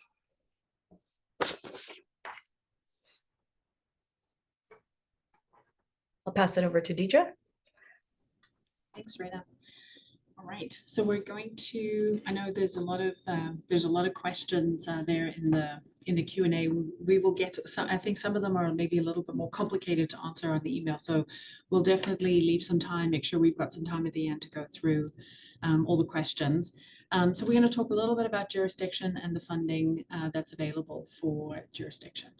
Speaker 8: I'll pass it over to Deidre.
Speaker 6: Thanks, Rita. All right, so we're going to, I know there's a lot of questions there in the Q&A. We will get to some, I think some of them are maybe a little bit more complicated to answer on the email. So we'll definitely leave some time, make sure we've got some time at the end to go through all the questions. So we're going to talk a little bit about jurisdiction and the funding that's available for jurisdiction.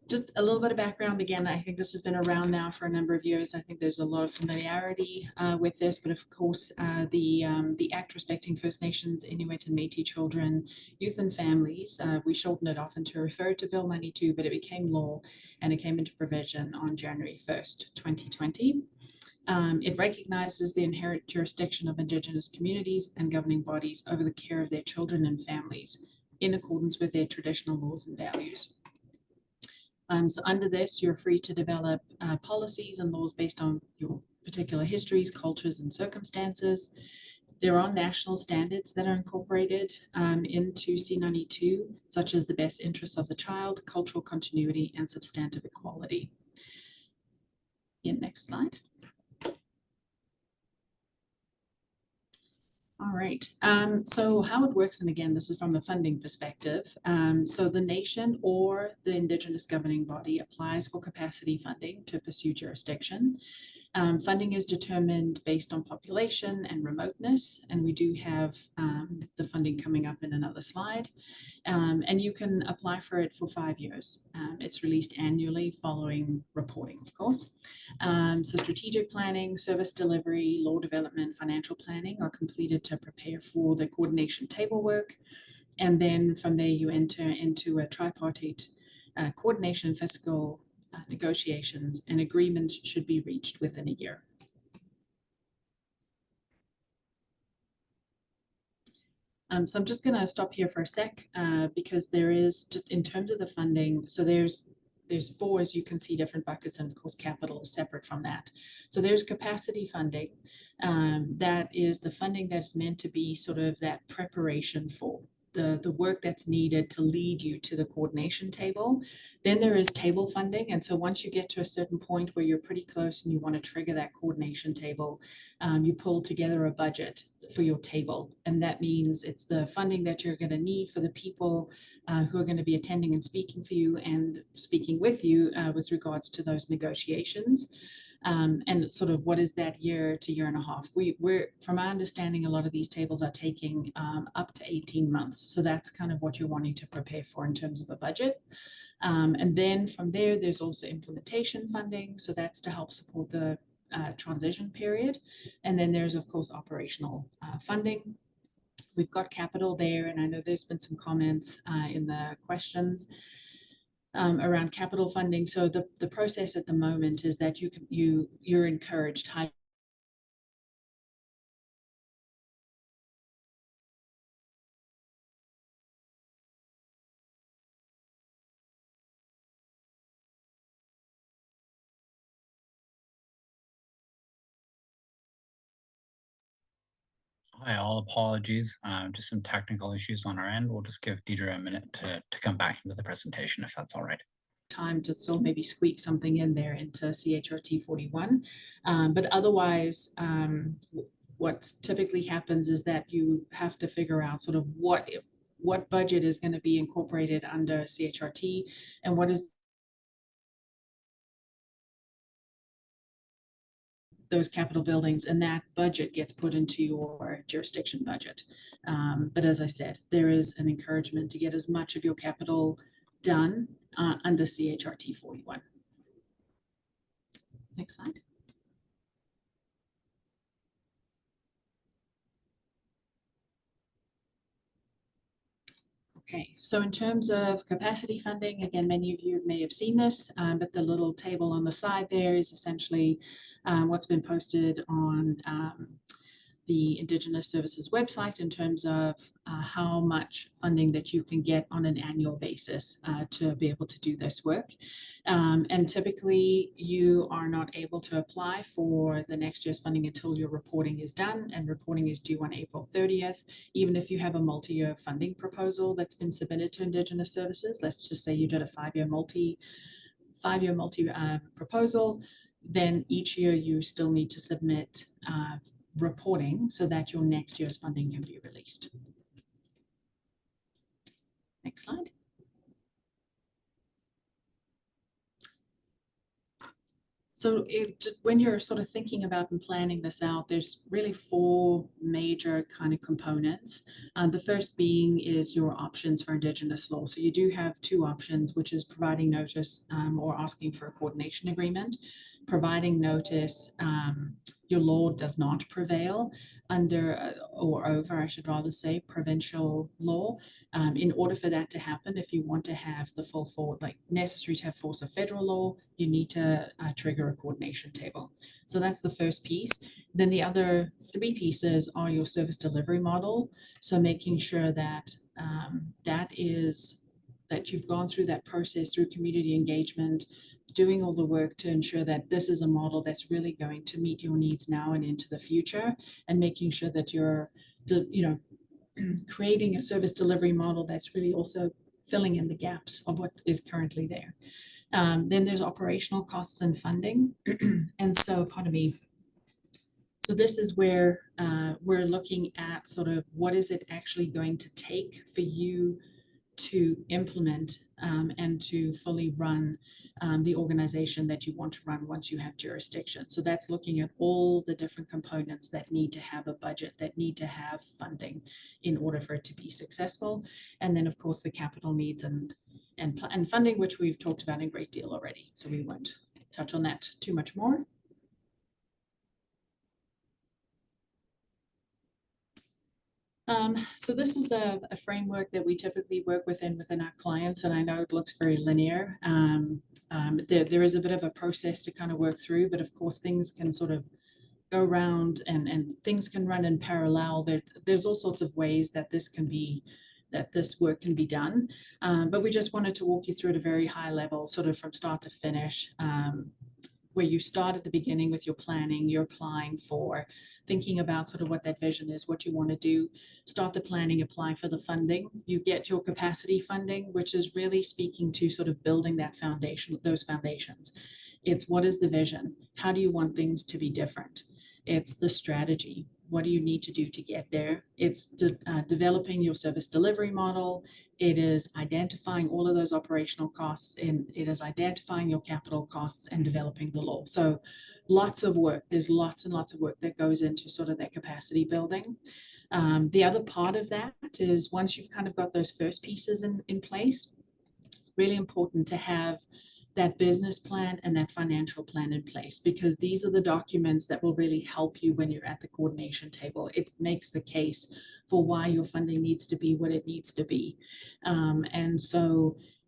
Speaker 6: Just a little bit of background. Again, I think this has been around now for a number of years. I think there's a lot of familiarity with this, but of course, the Act Respecting First Nations, Inuit and Métis Children, Youth and Families, we shorten it often to refer to Bill 92, but it became law and it came into provision on January 1st, 2020. It recognizes the inherent jurisdiction of Indigenous communities and governing bodies over the care of their children and families in accordance with their traditional laws and values. So under this, you're free to develop policies and laws based on your particular histories, cultures, and circumstances. There are national standards that are incorporated into C92, such as the best interests of the child, cultural continuity, and substantive equality. Next slide. All right, so how it works, and again, this is from the funding perspective. So the nation or the Indigenous Governing Body applies for capacity funding to pursue jurisdiction. Funding is determined based on population and remoteness, and we do have the funding coming up in another slide. And you can apply for it for 5 years. It's released annually following reporting, of course. So strategic planning, service delivery, law development, financial planning are completed to prepare for the coordination table work. And then from there you enter into a tripartite coordination and fiscal negotiations, and agreements should be reached within a year. So I'm just going to stop here for a sec because there is, just in terms of the funding, so there's 4, as you can see, different buckets, and of course capital is separate from that. So there's capacity funding. That is the funding that's meant to be sort of that preparation for the work that's needed to lead you to the coordination table. Then there is table funding. And so once you get to a certain point where you're pretty close and you want to trigger that coordination table, you pull together a budget for your table. And that means it's the funding that you're going to need for the people who are going to be attending and speaking for you and speaking with you with regards to those negotiations. And sort of what is that year to year and a half? We're from my understanding, a lot of these tables are taking up to 18 months. So that's kind of what you're wanting to prepare for in terms of a budget. And then from there, there's also implementation funding. So that's to help support the transition period. And then there's, of course, operational funding. We've got capital there, and I know there's been some comments in the questions around capital funding. So the process at the moment is that you're encouraged high
Speaker 7: Hi, all, apologies. Just some technical issues on our end. We'll just give Deidre a minute to come back into the presentation, if that's all right.
Speaker 6: Time to still maybe squeak something in there into CHRT 41. But otherwise, what typically happens is that you have to figure out sort of what budget is going to be incorporated under CHRT and what is those capital buildings, and that budget gets put into your jurisdiction budget. But as I said, there is an encouragement to get as much of your capital done under CHRT 41. Next slide. Okay, so in terms of capacity funding, again, many of you may have seen this, but the little table on the side there is essentially what's been posted on the Indigenous Services website in terms of how much funding that you can get on an annual basis to be able to do this work. And typically you are not able to apply for the next year's funding until your reporting is done, and reporting is due on April 30th. Even if you have a multi-year funding proposal that's been submitted to Indigenous Services, let's just say you did a five-year multi proposal, then each year you still need to submit reporting so that your next year's funding can be released. Next slide. So when you're sort of thinking about and planning this out, there's really 4 major kind of components. The first being is your options for Indigenous law. So you do have 2 options, which is providing notice or asking for a coordination agreement. Providing notice, your law does not prevail under or over, I should rather say, provincial law. In order for that to happen, if you want to have the full force, like necessary to have force of federal law, you need to trigger a coordination table. So that's the first piece. Then the other 3 pieces are your service delivery model. So making sure that that you've gone through that process through community engagement, doing all the work to ensure that this is a model that's really going to meet your needs now and into the future, and making sure that you're, creating a service delivery model that's really also filling in the gaps of what is currently there. Then there's operational costs and funding. And so, pardon me. So this is where we're looking at sort of what is it actually going to take for you to implement and to fully run the organization that you want to run once you have jurisdiction. So that's looking at all the different components that need to have a budget, that need to have funding in order for it to be successful. And then of course the capital needs and funding, which we've talked about in great deal already. So we won't touch on that too much more. So this is a framework that we typically work within our clients, and I know it looks very linear. There is a bit of a process to kind of work through, but of course things can sort of go around and things can run in parallel. There's all sorts of ways that this work can be done, but we just wanted to walk you through at a very high level, sort of from start to finish, where you start at the beginning with your planning, you're applying for, thinking about sort of what that vision is, what you want to do, start the planning, apply for the funding. You get your capacity funding, which is really speaking to sort of building that foundation, those foundations. It's what is the vision? How do you want things to be different? It's the strategy. What do you need to do to get there? It's developing your service delivery model. It is identifying all of those operational costs, and it is identifying your capital costs and developing the law. So lots of work. There's lots and lots of work that goes into sort of that capacity building. The other part of that is once you've kind of got those first pieces in place, really important to have that business plan and that financial plan in place, because these are the documents that will really help you when you're at the coordination table. It makes the case for why your funding needs to be what it needs to be. And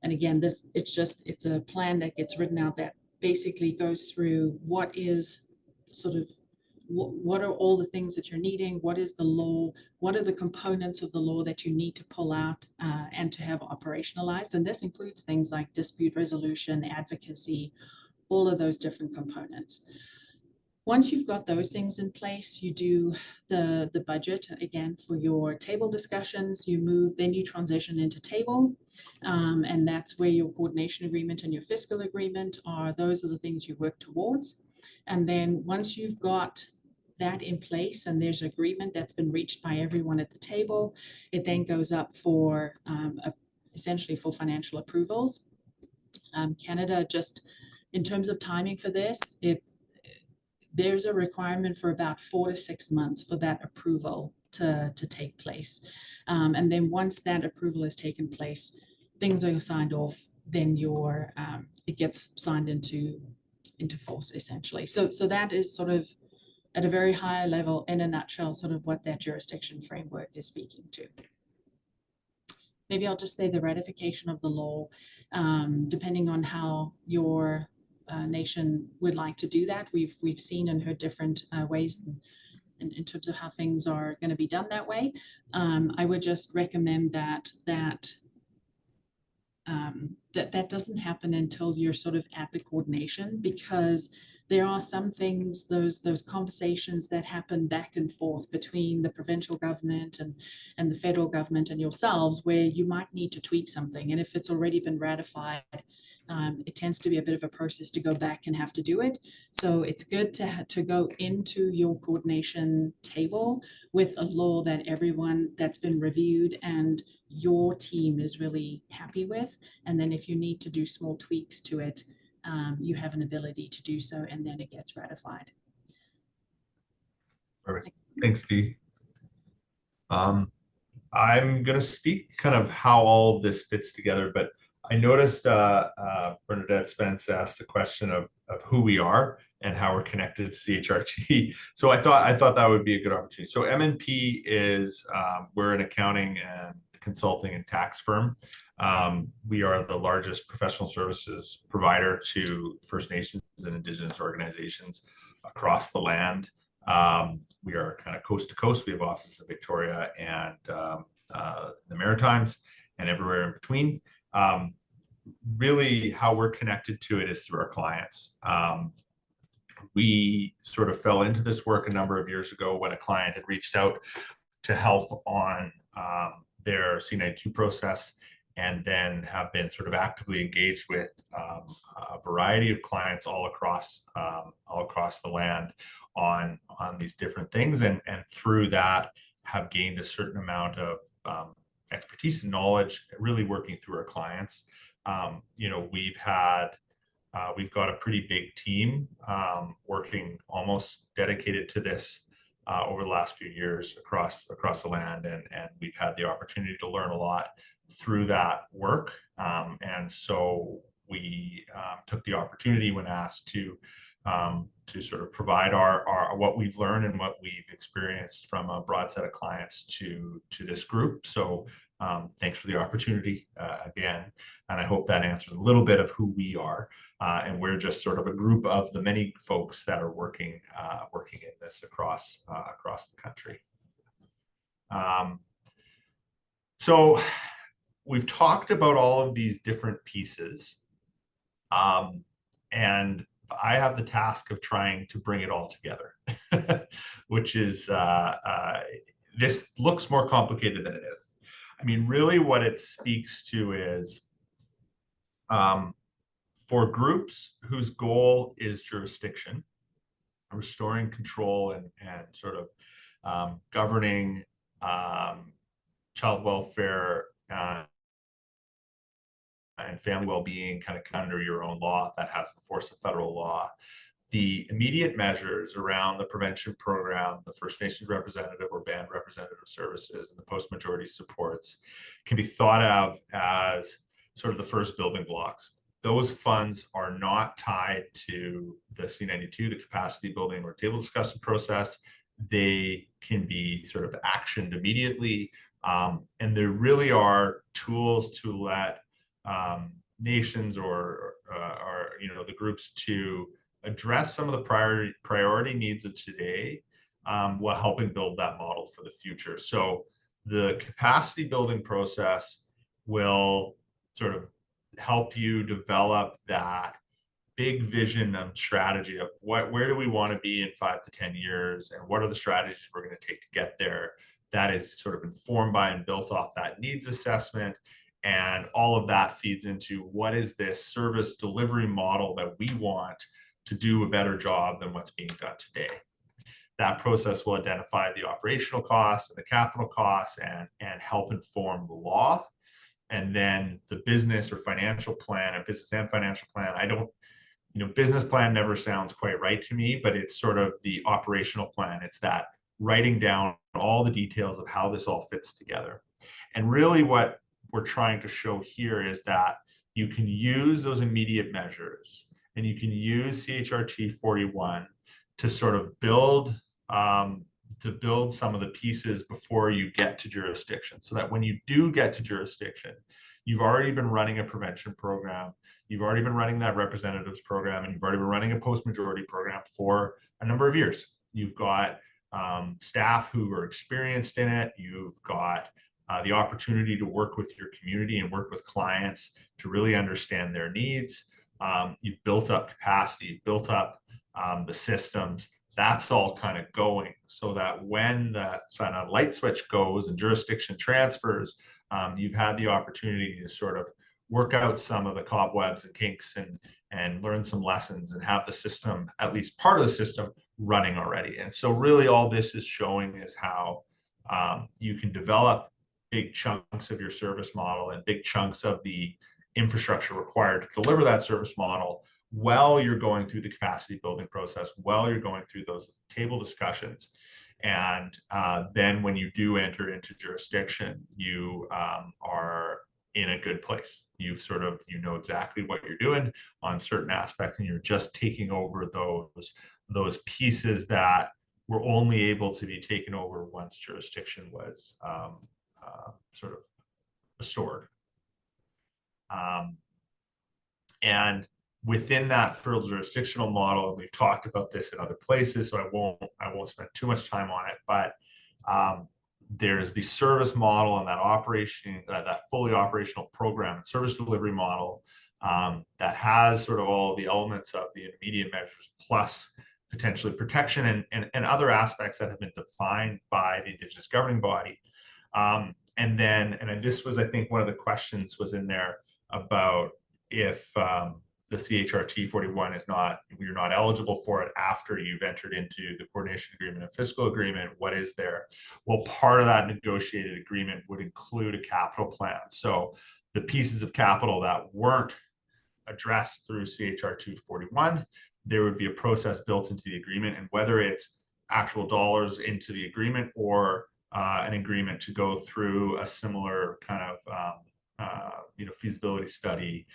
Speaker 6: again, it's a plan that gets written out that basically goes through what is sort of what are all the things that you're needing, what is the law, what are the components of the law that you need to pull out and to have operationalized. And this includes things like dispute resolution, advocacy, all of those different components. Once you've got those things in place, you do the budget again for your table discussions. Then you transition into table, and that's where your coordination agreement and your fiscal agreement are. Those are the things you work towards. And then once you've got that in place and there's agreement that's been reached by everyone at the table, it then goes up for essentially for financial approvals. Canada, just in terms of timing for this, there's a requirement for about 4 to 6 months for that approval to take place. And then once that approval has taken place, things are signed off, then it gets signed into force essentially. So that is sort of at a very high level, in a nutshell, sort of what that jurisdiction framework is speaking to. Maybe I'll just say the ratification of the law, depending on how your nation would like to do that. We've seen and heard different ways in terms of how things are going to be done that way. I would just recommend that doesn't happen until you're sort of at the coordination, because there are some things, those conversations that happen back and forth between the provincial government and the federal government and yourselves, where you might need to tweak something. And if it's already been ratified, it tends to be a bit of a process to go back and have to do it. So it's good to go into your coordination table with a law that everyone that's been reviewed and your team is really happy with. And then if you need to do small tweaks to it, you have an ability to do so, and then it gets ratified.
Speaker 2: Perfect. Thanks, Dee. I'm going to speak kind of how all of this fits together, but I noticed Bernadette Spence asked the question of who we are and how we're connected to CHRT. So I thought that would be a good opportunity. So MNP is we're an accounting and consulting and tax firm. We are the largest professional services provider to First Nations and Indigenous organizations across the land. We are kind of coast to coast. We have offices in Victoria and the Maritimes and everywhere in between. Really, how we're connected to it is through our clients. We sort of fell into this work a number of years ago when a client had reached out to help on their C92 process, and then have been sort of actively engaged with a variety of clients all across the land on these different things, and through that have gained a certain amount of expertise and knowledge, really working through our clients. You know, we've got a pretty big team working almost dedicated to this over the last few years across the land, and we've had the opportunity to learn a lot through that work. And so we took the opportunity when asked to sort of provide our what we've learned and what we've experienced from a broad set of clients to this group. So thanks for the opportunity again, and I hope that answers a little bit of who we are. And we're just sort of a group of the many folks that are working in this across the country. So we've talked about all of these different pieces, and I have the task of trying to bring it all together, which is, this looks more complicated than it is. I mean, really what it speaks to is for groups whose goal is jurisdiction, restoring control and sort of governing child welfare and family well-being kind of under your own law that has the force of federal law. The immediate measures around the prevention program, the First Nations representative or band representative services, and the post-majority supports can be thought of as sort of the first building blocks. Those funds are not tied to the C92, the capacity building or table discussion process. They can be sort of actioned immediately. And there really are tools to let nations or you know, the groups to address some of the priority needs of today while helping build that model for the future. So the capacity building process will sort of help you develop that big vision and strategy of where do we want to be in 5 to 10 years, and what are the strategies we're going to take to get there. That is sort of informed by and built off that needs assessment. And all of that feeds into what is this service delivery model that we want to do a better job than what's being done today. That process will identify the operational costs and the capital costs and help inform the law. And then the business or financial plan, and business and financial plan, I don't, you know, business plan never sounds quite right to me, but it's sort of the operational plan. It's that writing down all the details of how this all fits together. And really what we're trying to show here is that you can use those immediate measures, and you can use CHRT 41 to sort of build some of the pieces before you get to jurisdiction, so that when you do get to jurisdiction, you've already been running a prevention program, you've already been running that representatives program, and you've already been running a post-majority program for a number of years. You've got staff who are experienced in it. You've got the opportunity to work with your community and work with clients to really understand their needs. You've built up capacity, you've built up the systems. That's all kind of going, so that when that kind of light switch goes and jurisdiction transfers, you've had the opportunity to sort of work out some of the cobwebs and kinks and learn some lessons and have the system, at least part of the system, running already. And so really all this is showing is how you can develop big chunks of your service model and big chunks of the infrastructure required to deliver that service model while you're going through the capacity building process, while you're going through those table discussions. And then when you do enter into jurisdiction, you are in a good place. You've sort of, you know exactly what you're doing on certain aspects, and you're just taking over those pieces that were only able to be taken over once jurisdiction was sort of restored. And within that federal jurisdictional model, and we've talked about this in other places, so I won't spend too much time on it, but there's the service model and that operation, that fully operational program and service delivery model that has sort of all the elements of the intermediate measures plus potentially protection and other aspects that have been defined by the Indigenous Governing Body. And this was, I think, one of the questions was in there about if the CHRT 41 is not, you're not eligible for it after you've entered into the coordination agreement and fiscal agreement, what is there? Well, part of that negotiated agreement would include a capital plan. So the pieces of capital that weren't addressed through CHRT 41, there would be a process built into the agreement, and whether it's actual dollars into the agreement or an agreement to go through a similar kind of feasibility study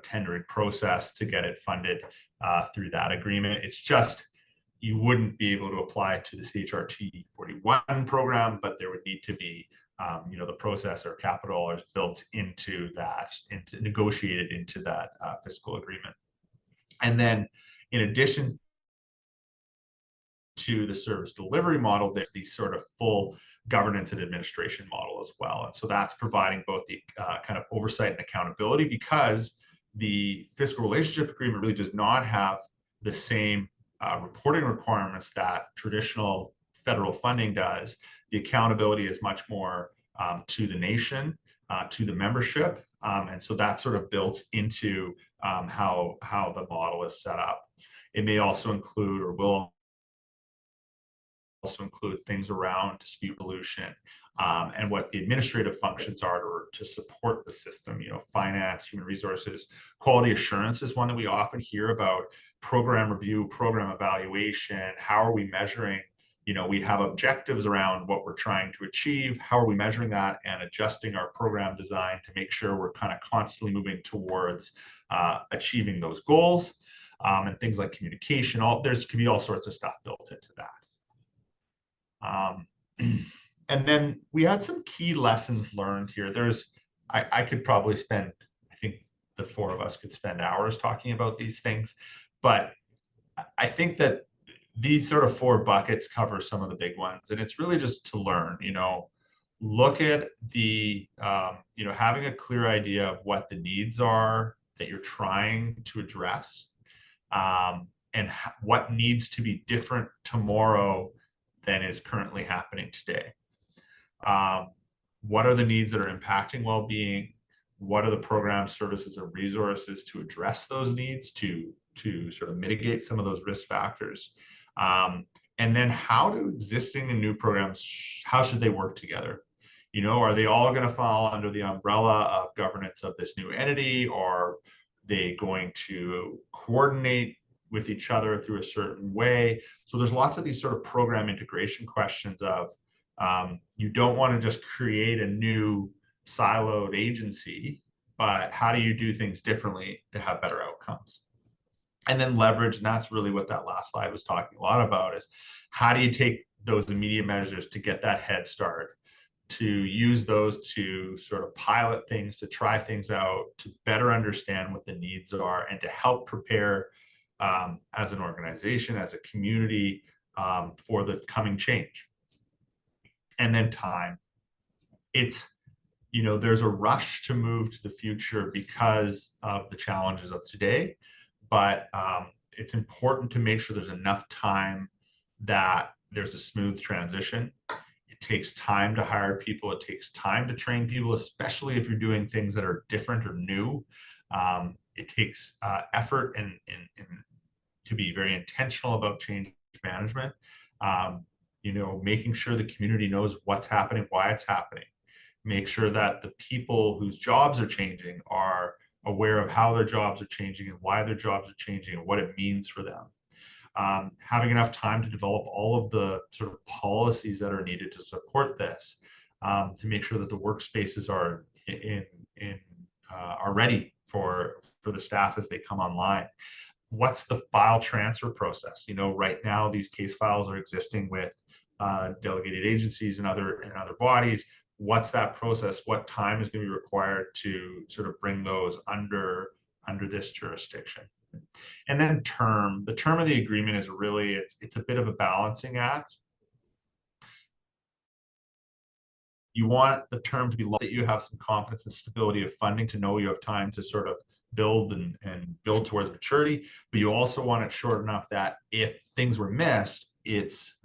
Speaker 2: tendering process to get it funded through that agreement. It's just you wouldn't be able to apply to the CHRT 41 program, but there would need to be the process or capital dollars built into that, negotiated into that fiscal agreement. And then in addition to the service delivery model, there's the sort of full governance and administration model as well. And so that's providing both the kind of oversight and accountability, because the fiscal relationship agreement really does not have the same reporting requirements that traditional federal funding does. The accountability is much more to the nation, to the membership. And so that's sort of built into how the model is set up. It may also include, or will also include, things around dispute resolution and what the administrative functions are to support the system. Finance, human resources, quality assurance is one that we often hear about. Program review, program evaluation. How are we measuring? We have objectives around what we're trying to achieve. How are we measuring that and adjusting our program design to make sure we're kind of constantly moving towards achieving those goals? And things like communication. There's can be all sorts of stuff built into that. And then we had some key lessons learned here. I could probably spend, I think the four of us could spend hours talking about these things, but I think that these sort of four buckets cover some of the big ones. And it's really just to learn, look at the, having a clear idea of what the needs are that you're trying to address, and what needs to be different tomorrow than is currently happening today. What are the needs that are impacting well-being? What are the programs, services, or resources to address those needs, to sort of mitigate some of those risk factors? And then how do existing and new programs, how should they work together? Are they all going to fall under the umbrella of governance of this new entity, or are they going to coordinate with each other through a certain way? So there's lots of these sort of program integration questions of, you don't want to just create a new siloed agency, but how do you do things differently to have better outcomes? And then leverage, and that's really what that last slide was talking a lot about, is how do you take those immediate measures to get that head start, to use those to sort of pilot things, to try things out, to better understand what the needs are, and to help prepare as an organization, as a community, for the coming change. And then time. There's a rush to move to the future because of the challenges of today, but it's important to make sure there's enough time that there's a smooth transition. It takes time to hire people. It takes time to train people, especially if you're doing things that are different or new. It takes effort and to be very intentional about change management. You know, making sure the community knows what's happening, why it's happening. Make sure that the people whose jobs are changing are aware of how their jobs are changing and why their jobs are changing and what it means for them. Having enough time to develop all of the sort of policies that are needed to support this, to make sure that the workspaces are are ready for the staff as they come online. What's the file transfer process? You know, right now these case files are existing with delegated agencies and other bodies. What's that process? What time is going to be required to sort of bring those under this jurisdiction? And then the term of the agreement is really, it's a bit of a balancing act. You want the term to be long, that you have some confidence and stability of funding, to know you have time to sort of build and build towards maturity, but you also want it short enough that if things were missed, it's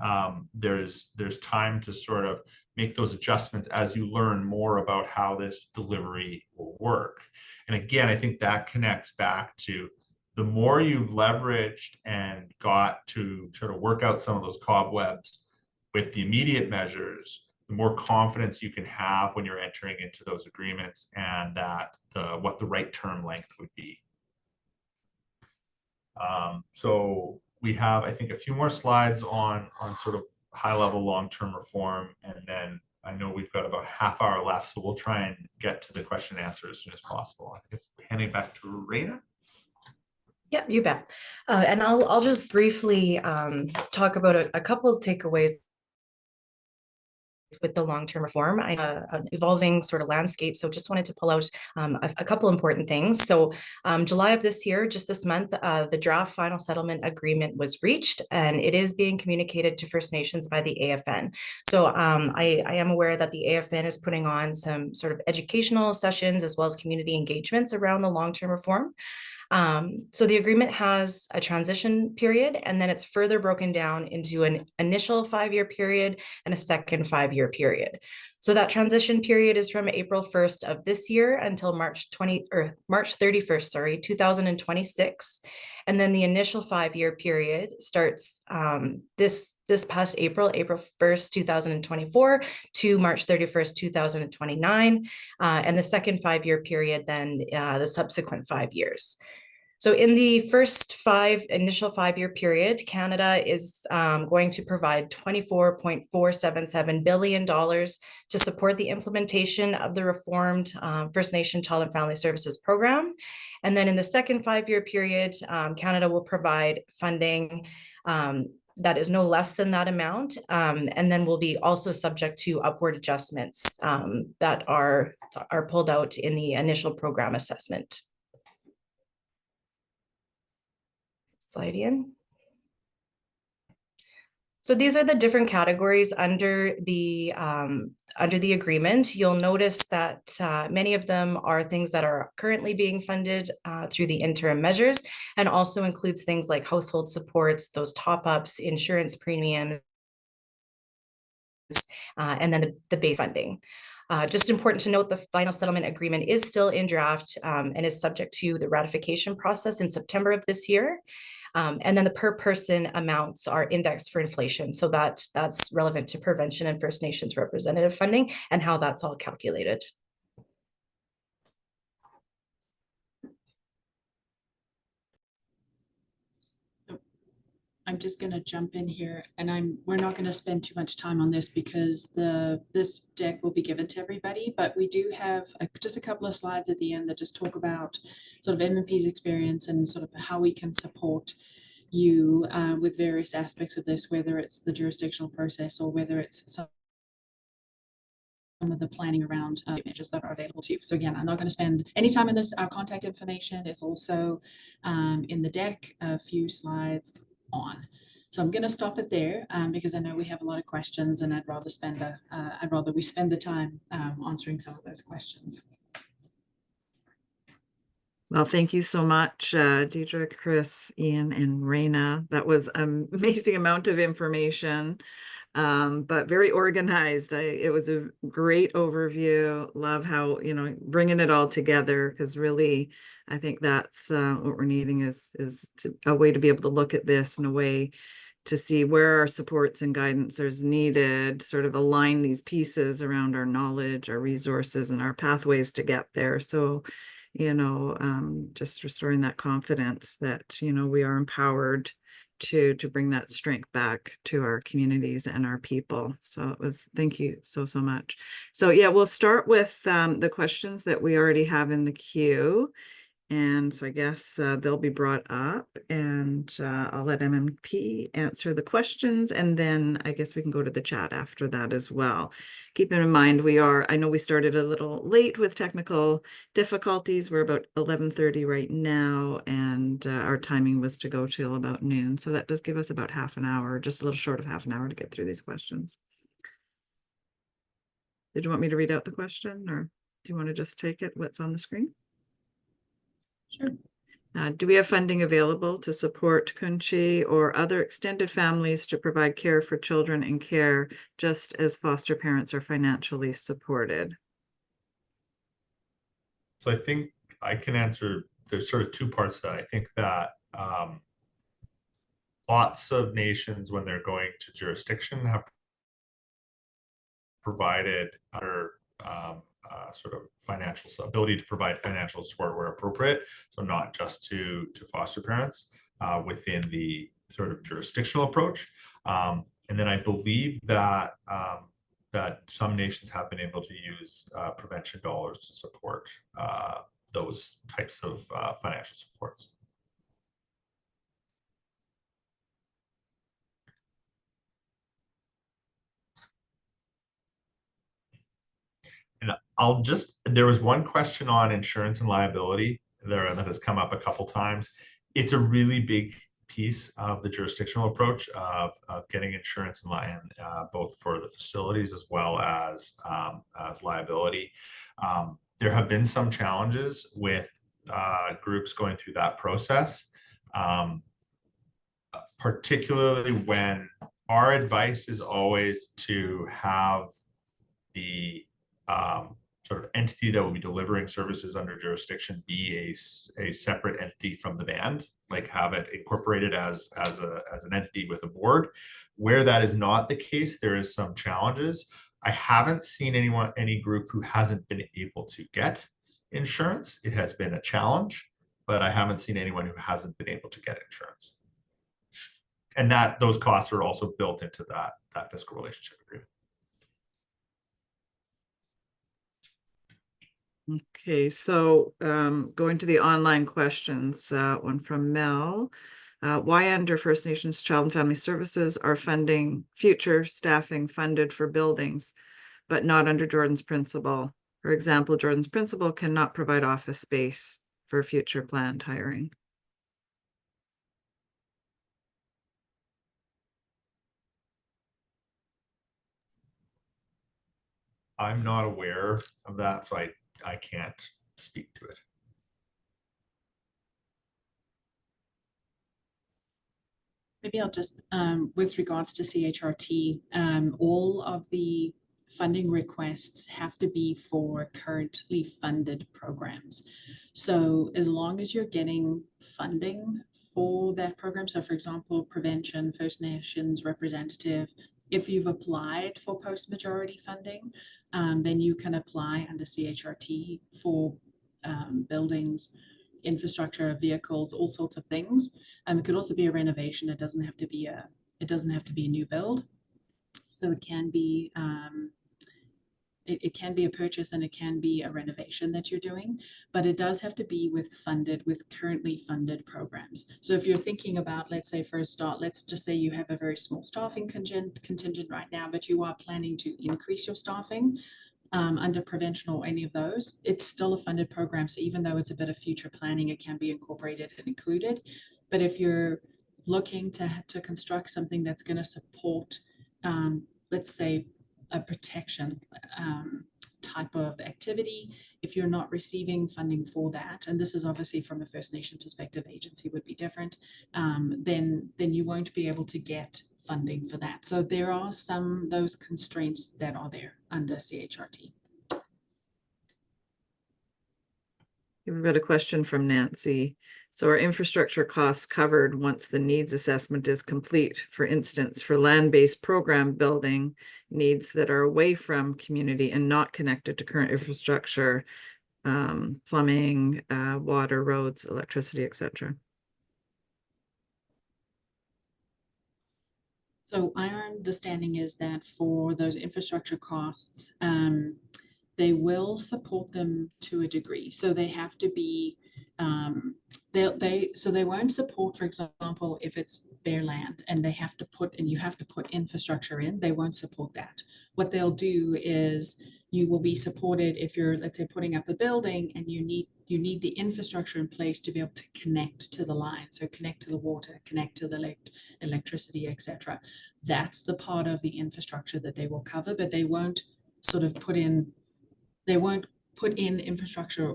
Speaker 2: there's time to sort of make those adjustments as you learn more about how this delivery will work. And again, I think that connects back to the more you've leveraged and got to sort of work out some of those cobwebs with the immediate measures, the more confidence you can have when you're entering into those agreements and that what the right term length would be. So we have, I think, a few more slides on sort of high level long-term reform, and then I know we've got about half hour left, so we'll try and get to the question and answer as soon as possible. Handing back to Reina.
Speaker 8: Yeah, you bet. And I'll just briefly talk about a couple of takeaways with the long-term reform. An evolving sort of landscape. So just wanted to pull out a couple important things. So July of this year, just this month, the draft final settlement agreement was reached, and it is being communicated to First Nations by the AFN. So I am aware that the AFN is putting on some sort of educational sessions as well as community engagements around the long-term reform. So the agreement has a transition period, and then it's further broken down into an initial 5-year period and a second 5-year period. So that transition period is from April 1st of this year until March 31st, 2026. And then the initial 5-year period starts this past April 1st, 2024 to March 31st, 2029. And the second 5-year period, then the subsequent 5 years. So in the first initial 5-year period, Canada is going to provide $24.477 billion to support the implementation of the reformed First Nation Child and Family Services Program. And then in the second 5-year period, Canada will provide funding that is no less than that amount, and then will be also subject to upward adjustments that are pulled out in the initial program assessment. Slide in. So these are the different categories under the agreement. You'll notice that many of them are things that are currently being funded through the interim measures, and also includes things like household supports, those top-ups, insurance premiums, and then the base funding. Just important to note, the final settlement agreement is still in draft and is subject to the ratification process in September of this year. And then the per person amounts are indexed for inflation. So that's relevant to prevention and First Nations representative funding and how that's all calculated.
Speaker 6: So I'm just going to jump in here, and we're not going to spend too much time on this because this deck will be given to everybody, but we do have just a couple of slides at the end that just talk about sort of MMP's experience and sort of how we can support you with various aspects of this, whether it's the jurisdictional process or whether it's some of the planning around images that are available to you. So again, I'm not going to spend any time on this. Our contact information is also in the deck, a few slides on. So I'm going to stop it there because I know we have a lot of questions, and I'd rather we spend the time answering some of those questions.
Speaker 1: Well, thank you so much, Deidre, Chris, Ian, and Reina. That was an amazing amount of information. but very organized. It was a great overview. Love how, you know, bringing it all together, because really, I think that's what we're needing is a way to be able to look at this in a way to see where our supports and guidance is needed, sort of align these pieces around our knowledge, our resources, and our pathways to get there. So, you know, just restoring that confidence that, you know, we are empowered to bring that strength back to our communities and our people. So it was, thank you so much. So yeah, we'll start with the questions that we already have in the queue. And so I guess they'll be brought up, and I'll let MMP answer the questions, and then I guess we can go to the chat after that as well. Keeping in mind, I know we started a little late with technical difficulties. We're about 11:30 right now, and our timing was to go till about noon. So that does give us about half an hour, just a little short of half an hour to get through these questions. Did you want me to read out the question, or do you want to just take it, what's on the screen?
Speaker 6: Sure.
Speaker 1: Do we have funding available to support Kunchi or other extended families to provide care for children in care, just as foster parents are financially supported?
Speaker 2: So I think I can answer, there's sort of two parts to that. I think that lots of nations, when they're going to jurisdiction, have provided other sort of financial ability to provide financial support where appropriate. So not just to foster parents within the sort of jurisdictional approach. And then I believe that that some nations have been able to use prevention dollars to support those types of financial supports. And there was one question on insurance and liability there that has come up a couple times. It's a really big piece of the jurisdictional approach of getting insurance and both for the facilities as well as liability. There have been some challenges with groups going through that process, particularly when our advice is always to have the sort of entity that will be delivering services under jurisdiction be a separate entity from the band, like have it incorporated as an entity with a board. Where that is not the case, there is some challenges. I haven't seen any group who hasn't been able to get insurance. It has been a challenge, but I haven't seen anyone who hasn't been able to get insurance. And that those costs are also built into that fiscal relationship agreement.
Speaker 1: Okay, so going to the online questions, one from Mel. Why under First Nations Child and Family Services are future staffing funded for buildings, but not under Jordan's principle? For example, Jordan's principle cannot provide office space for future planned hiring.
Speaker 2: I'm not aware of that, so I can't speak to it.
Speaker 6: Maybe I'll just, with regards to CHRT, all of the funding requests have to be for currently funded programs. So as long as you're getting funding for that program, so for example, prevention, First Nations representative, if you've applied for post-majority funding, then you can apply under CHRT for buildings, infrastructure, vehicles, all sorts of things. It could also be a renovation. It doesn't have to be a new build. So it can be it can be a purchase and it can be a renovation that you're doing, but it does have to be with currently funded programs. So if you're thinking about, let's say for a start, let's just say you have a very small staffing contingent right now, but you are planning to increase your staffing under prevention or any of those, it's still a funded program. So even though it's a bit of future planning, it can be incorporated and included. But if you're looking to construct something that's going to support, let's say, a protection type of activity, if you're not receiving funding for that, and this is obviously from a First Nation perspective, agency would be different, then you won't be able to get funding for that. So there are those constraints that are there under CHRT.
Speaker 1: We've got a question from Nancy. So are infrastructure costs covered once the needs assessment is complete? For instance, for land-based program building needs that are away from community and not connected to current infrastructure, plumbing, water, roads, electricity, etc.
Speaker 6: So our understanding is that for those infrastructure costs, they will support them to a degree. So they have to be, they won't support, for example, if it's bare land and you have to put infrastructure in, they won't support that. What they'll do is you will be supported if you're, let's say, putting up a building and you need the infrastructure in place to be able to connect to the line. So connect to the water, connect to the electricity, etc. That's the part of the infrastructure that they will cover, but they won't sort of put in infrastructure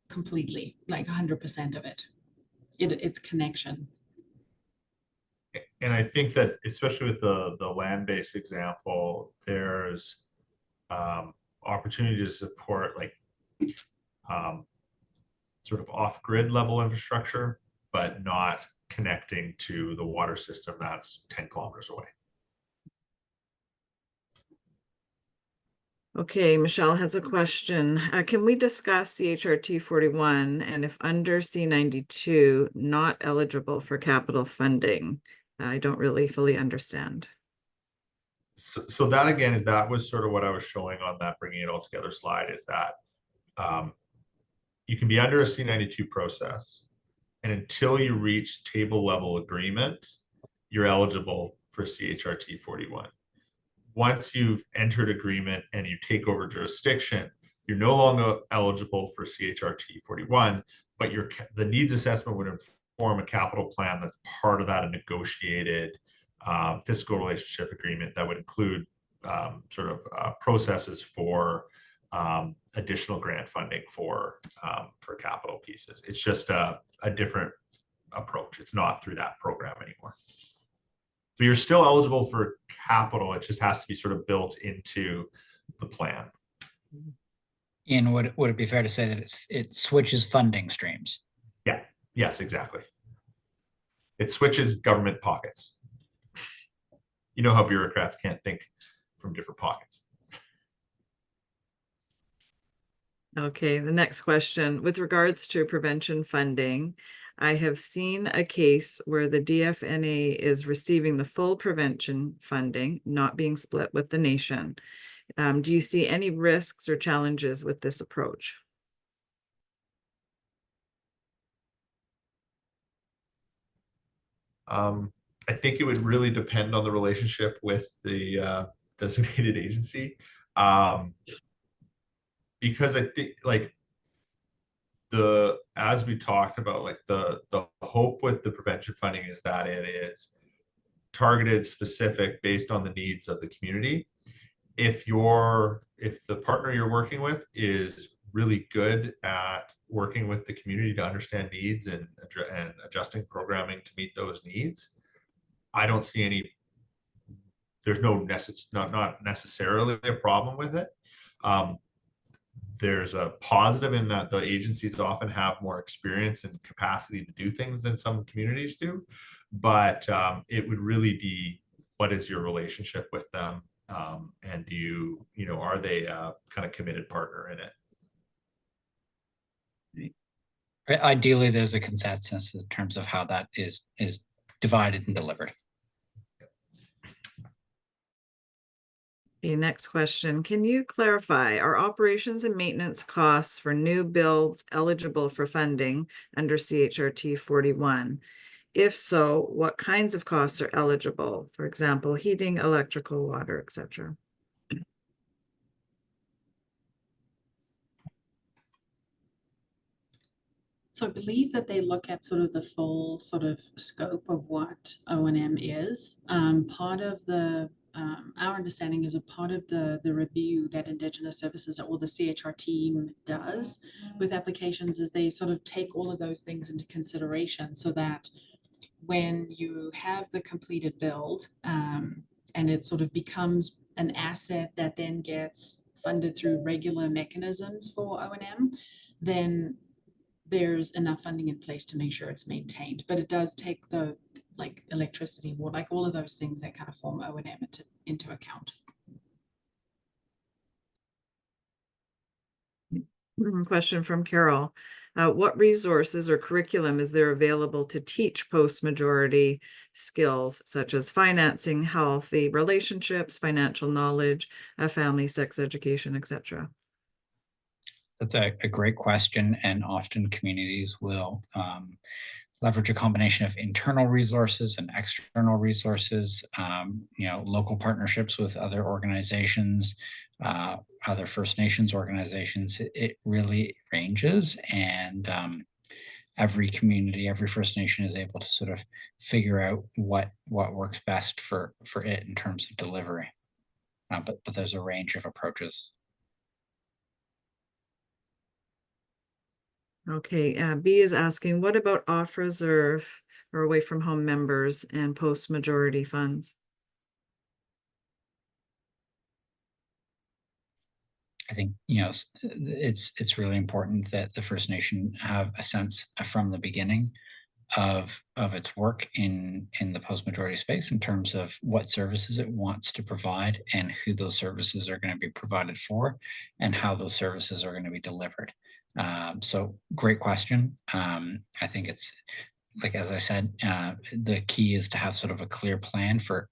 Speaker 6: completely, like 100% of it. It's connection.
Speaker 2: And I think that especially with the land-based example, there's opportunity to support like sort of off-grid level infrastructure, but not connecting to the water system that's 10 kilometers away.
Speaker 1: Okay, Michelle has a question. Can we discuss CHRT 41 and if under C92 not eligible for capital funding? I don't really fully understand.
Speaker 2: So that again that was sort of what I was showing on that bringing it all together slide, is that you can be under a C92 process, and until you reach table level agreement, you're eligible for CHRT 41. Once you've entered agreement and you take over jurisdiction, you're no longer eligible for CHRT 41, but the needs assessment would inform a capital plan that's part of that, a negotiated fiscal relationship agreement that would include processes for additional grant funding for capital pieces. It's just a different approach. It's not through that program anymore. So you're still eligible for capital. It just has to be sort of built into the plan.
Speaker 7: And would it be fair to say that it switches funding streams?
Speaker 2: Yeah. Yes, exactly. It switches government pockets. You know how bureaucrats can't think from different pockets.
Speaker 1: Okay, the next question. With regards to prevention funding, I have seen a case where the DFNA is receiving the full prevention funding, not being split with the nation. Do you see any risks or challenges with this approach?
Speaker 2: I think it would really depend on the relationship with the designated agency. Because I think like as we talked about, like the hope with the prevention funding is that it is targeted, specific, based on the needs of the community. If the partner you're working with is really good at working with the community to understand needs and adjusting programming to meet those needs, I don't see there's not necessarily a problem with it. There's a positive in that the agencies often have more experience and capacity to do things than some communities do, but it would really be, what is your relationship with them, and are they a kind of committed partner in it?
Speaker 7: Ideally, there's a consensus in terms of how that is divided and delivered.
Speaker 1: Okay, next question. Can you clarify, are operations and maintenance costs for new builds eligible for funding under CHRT 41? If so, what kinds of costs are eligible? For example, heating, electrical, water, etc.
Speaker 6: So I believe that they look at sort of the full sort of scope of what O&M is. Part of our understanding is a part of the review that Indigenous Services or the CHR team does with applications is they sort of take all of those things into consideration so that when you have the completed build, and it sort of becomes an asset that then gets funded through regular mechanisms for O&M, then there's enough funding in place to make sure it's maintained. But it does take the, like, electricity, water, like all of those things that kind of form O&M into account.
Speaker 1: Question from Carol. What resources or curriculum is there available to teach post-majority skills such as financing, healthy relationships, financial knowledge, family, sex education, etc.?
Speaker 7: That's a great question, and often communities will leverage a combination of internal resources and external resources, local partnerships with other organizations, other First Nations organizations. It really ranges, and every community, every First Nation is able to sort of figure out what works best for it in terms of delivery. But there's a range of approaches.
Speaker 1: Okay, B is asking, what about off-reserve or away from home members and post-majority funds?
Speaker 7: I think, it's really important that the First Nation have a sense from the beginning of its work in the post-majority space in terms of what services it wants to provide and who those services are going to be provided for and how those services are going to be delivered. So great question. I think it's, like, as I said, the key is to have sort of a clear plan for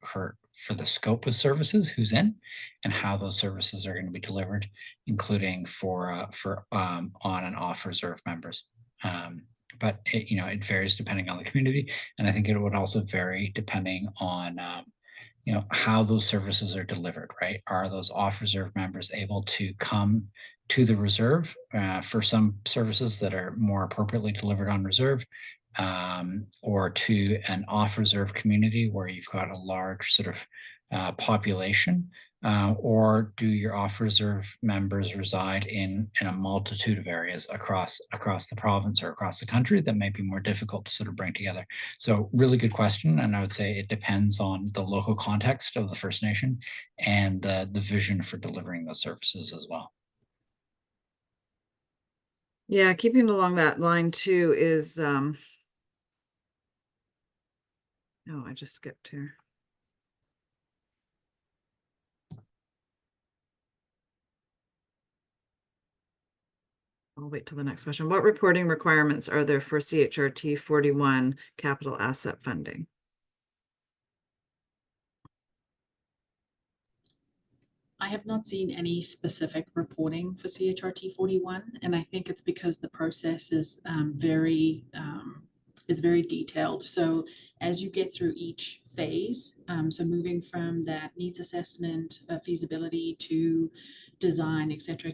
Speaker 7: the scope of services, who's in, and how those services are going to be delivered, including for on and off reserve members. But it varies depending on the community, and I think it would also vary depending on how those services are delivered. Right? Are those off reserve members able to come to the reserve for some services that are more appropriately delivered on reserve, or to an off-reserve community where you've got a large sort of population, or do your off-reserve members reside in a multitude of areas across the province or across the country that may be more difficult to sort of bring together? So really good question, and I would say it depends on the local context of the First Nation and the vision for delivering those services as well.
Speaker 1: Yeah, keeping along that line too is, oh, I just skipped here. I'll wait till the next question. What reporting requirements are there for CHRT 41 capital asset funding?
Speaker 6: I have not seen any specific reporting for CHRT 41, and I think it's because the process is very detailed. So as you get through each phase, so moving from that needs assessment, feasibility to design, et cetera,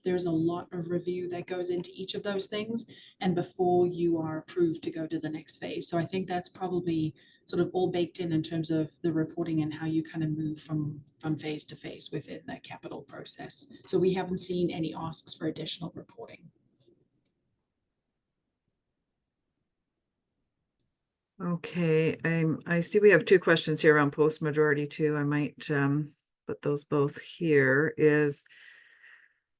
Speaker 6: there's a lot of review that goes into each of those things, and before you are approved to go to the next phase. So I think that's probably sort of all baked in terms of the reporting and how you kind of move from phase to phase within that capital process. So we haven't seen any asks for additional reporting.
Speaker 1: Okay, I see we have two questions here around post-majority too. I might put those both here.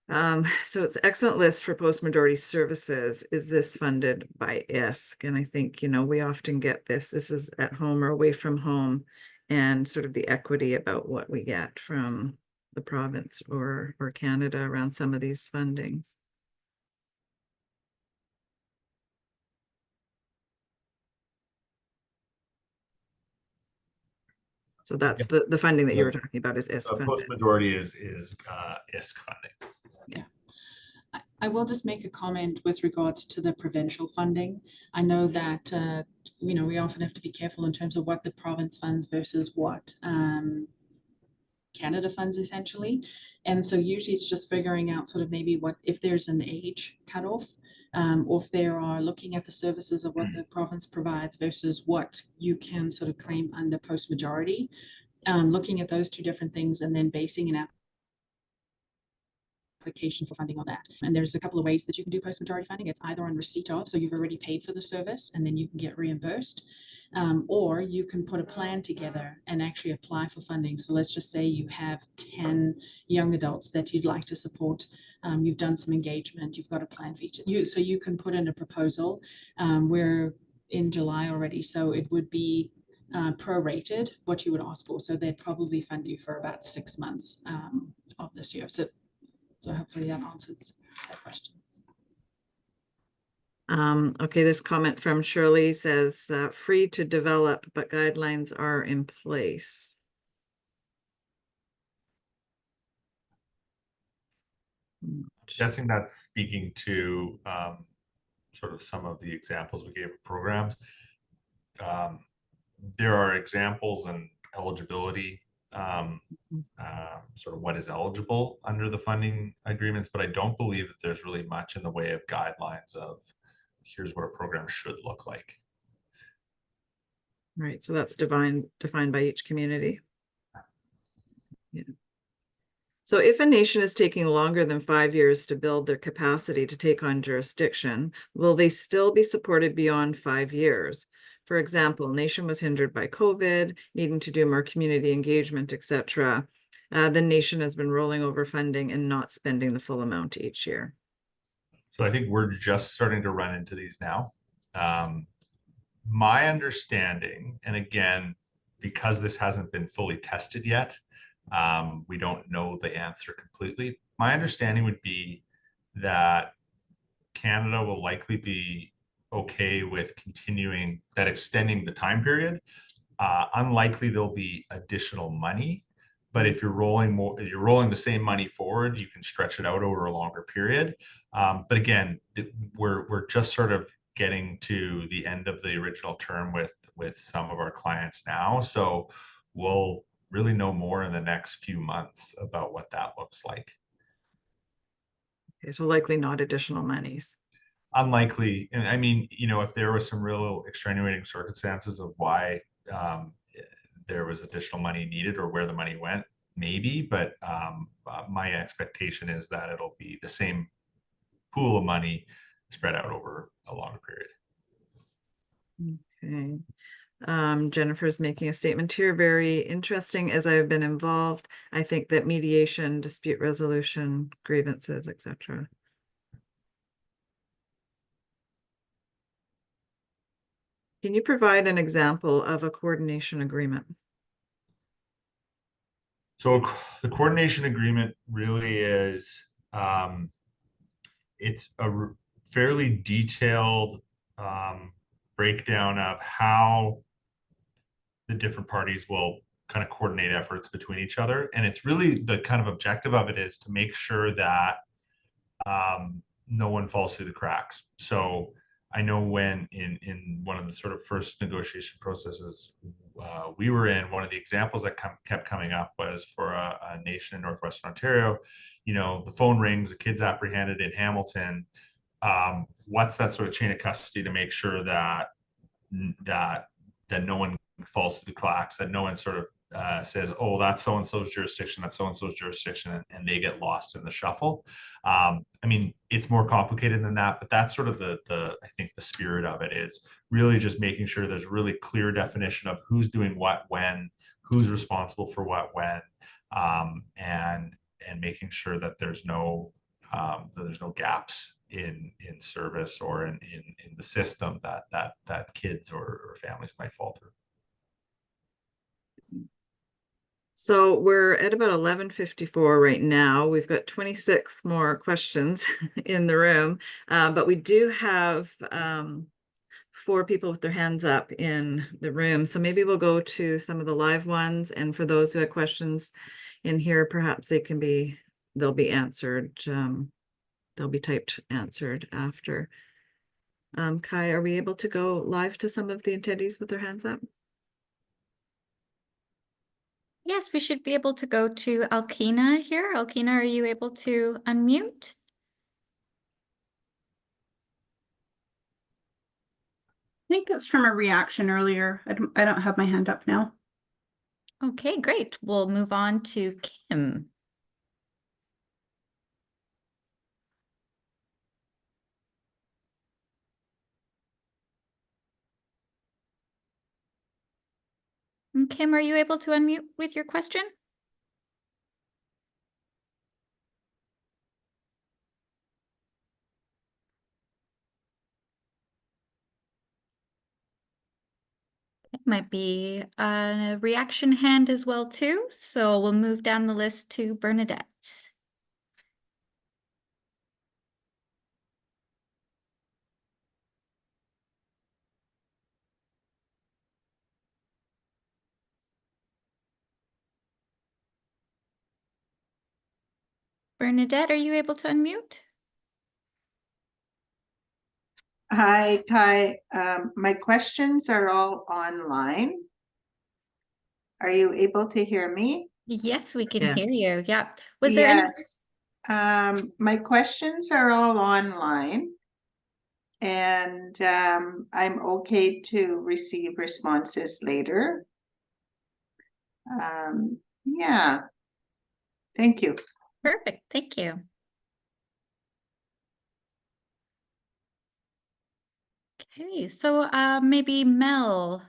Speaker 1: So it's excellent list for post-majority services. Is this funded by ISK? And I think, we often get this. This is at home or away from home, and sort of the equity about what we get from the province or Canada around some of these fundings. So that's the funding that you were talking about is ISK funded.
Speaker 2: Post-majority is ISK funding.
Speaker 6: Yeah. I will just make a comment with regards to the provincial funding. I know that, we often have to be careful in terms of what the province funds versus what Canada funds essentially. And so usually it's just figuring out sort of maybe what, if there's an age cutoff, or if they are looking at the services of what the province provides versus what you can sort of claim under post-majority, looking at those two different things and then basing it out application for funding on that. And there's a couple of ways that you can do post-majority funding. It's either on receipt of, so you've already paid for the service and then you can get reimbursed, or you can put a plan together and actually apply for funding. So let's just say you have 10 young adults that you'd like to support. You've done some engagement, you've got a plan for each. So you can put in a proposal. We're in July already, so it would be prorated what you would ask for. So they'd probably fund you for about 6 months of this year. So hopefully that answers that question.
Speaker 1: Okay, this comment from Shirley says, free to develop, but guidelines are in place.
Speaker 2: Guessing that's speaking to sort of some of the examples we gave of programs. There are examples and eligibility, sort of what is eligible under the funding agreements, but I don't believe that there's really much in the way of guidelines of here's what a program should look like.
Speaker 1: Right, so that's defined by each community. Yeah. So if a nation is taking longer than 5 years to build their capacity to take on jurisdiction, will they still be supported beyond 5 years? For example, nation was hindered by COVID, needing to do more community engagement, etc. The nation has been rolling over funding and not spending the full amount each year.
Speaker 2: So I think we're just starting to run into these now. My understanding, and again, because this hasn't been fully tested yet, we don't know the answer completely. My understanding would be that Canada will likely be okay with continuing that, extending the time period. Unlikely there'll be additional money, but if you're rolling the same money forward, you can stretch it out over a longer period. But again, we're just sort of getting to the end of the original term with some of our clients now, so we'll really know more in the next few months about what that looks like.
Speaker 1: Okay, so likely not additional monies.
Speaker 2: Unlikely. And I mean, you know, if there was some real extenuating circumstances of why there was additional money needed or where the money went, maybe, but my expectation is that it'll be the same pool of money spread out over a longer period.
Speaker 1: Okay. Jennifer's making a statement here. Very interesting. As I've been involved, I think that mediation, dispute resolution, grievances, etc. Can you provide an example of a coordination agreement?
Speaker 2: So the coordination agreement really is, it's a fairly detailed breakdown of how the different parties will kind of coordinate efforts between each other. And it's really the kind of objective of it is to make sure that no one falls through the cracks. So I know when in one of the sort of first negotiation processes we were in, one of the examples that kept coming up was for a nation in Northwestern Ontario. You know, the phone rings, a kid's apprehended in Hamilton. What's that sort of chain of custody to make sure that no one falls through the cracks, that no one sort of says, oh, that's so-and-so's jurisdiction, that's so-and-so's jurisdiction, and they get lost in the shuffle. I mean, it's more complicated than that, but that's sort of the I think the spirit of it is really just making sure there's really clear definition of who's doing what when, who's responsible for what when, and making sure that there's no gaps in service or in the system that kids or families might fall through.
Speaker 1: So we're at about 11:54 right now. We've got 26 more questions in the room, but we do have 4 people with their hands up in the room. So maybe we'll go to some of the live ones. And for those who have questions in here, perhaps they'll be answered. They'll be typed answered after. Kai, are we able to go live to some of the attendees with their hands up?
Speaker 4: Yes, we should be able to go to Alkina here. Alkina, are you able to unmute?
Speaker 9: I think that's from a reaction earlier. I don't have my hand up now.
Speaker 4: Okay, great. We'll move on to Kim. Kim, are you able to unmute with your question? It might be a reaction hand as well too. So we'll move down the list to Bernadette. Bernadette, are you able to unmute?
Speaker 10: Hi, Ty. My questions are all online. Are you able to hear me?
Speaker 4: Yes, we can
Speaker 1: Yes.
Speaker 4: hear you. Yeah. Was there any?
Speaker 10: Yes. My questions are all online, and I'm okay to receive responses later. Yeah. Thank you.
Speaker 4: Perfect. Thank you. Okay, so maybe Mel.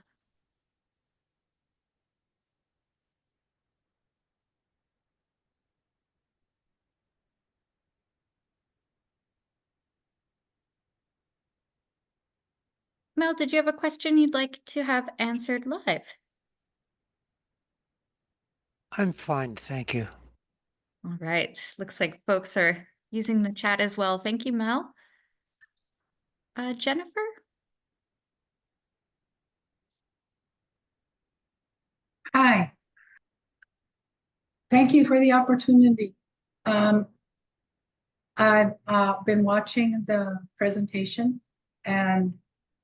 Speaker 4: Mel, did you have a question you'd like to have answered live?
Speaker 11: I'm fine, thank you.
Speaker 4: All right, looks like folks are using the chat as well. Thank you, Mel. Jennifer?
Speaker 12: Hi. Thank you for the opportunity. I've been watching the presentation, and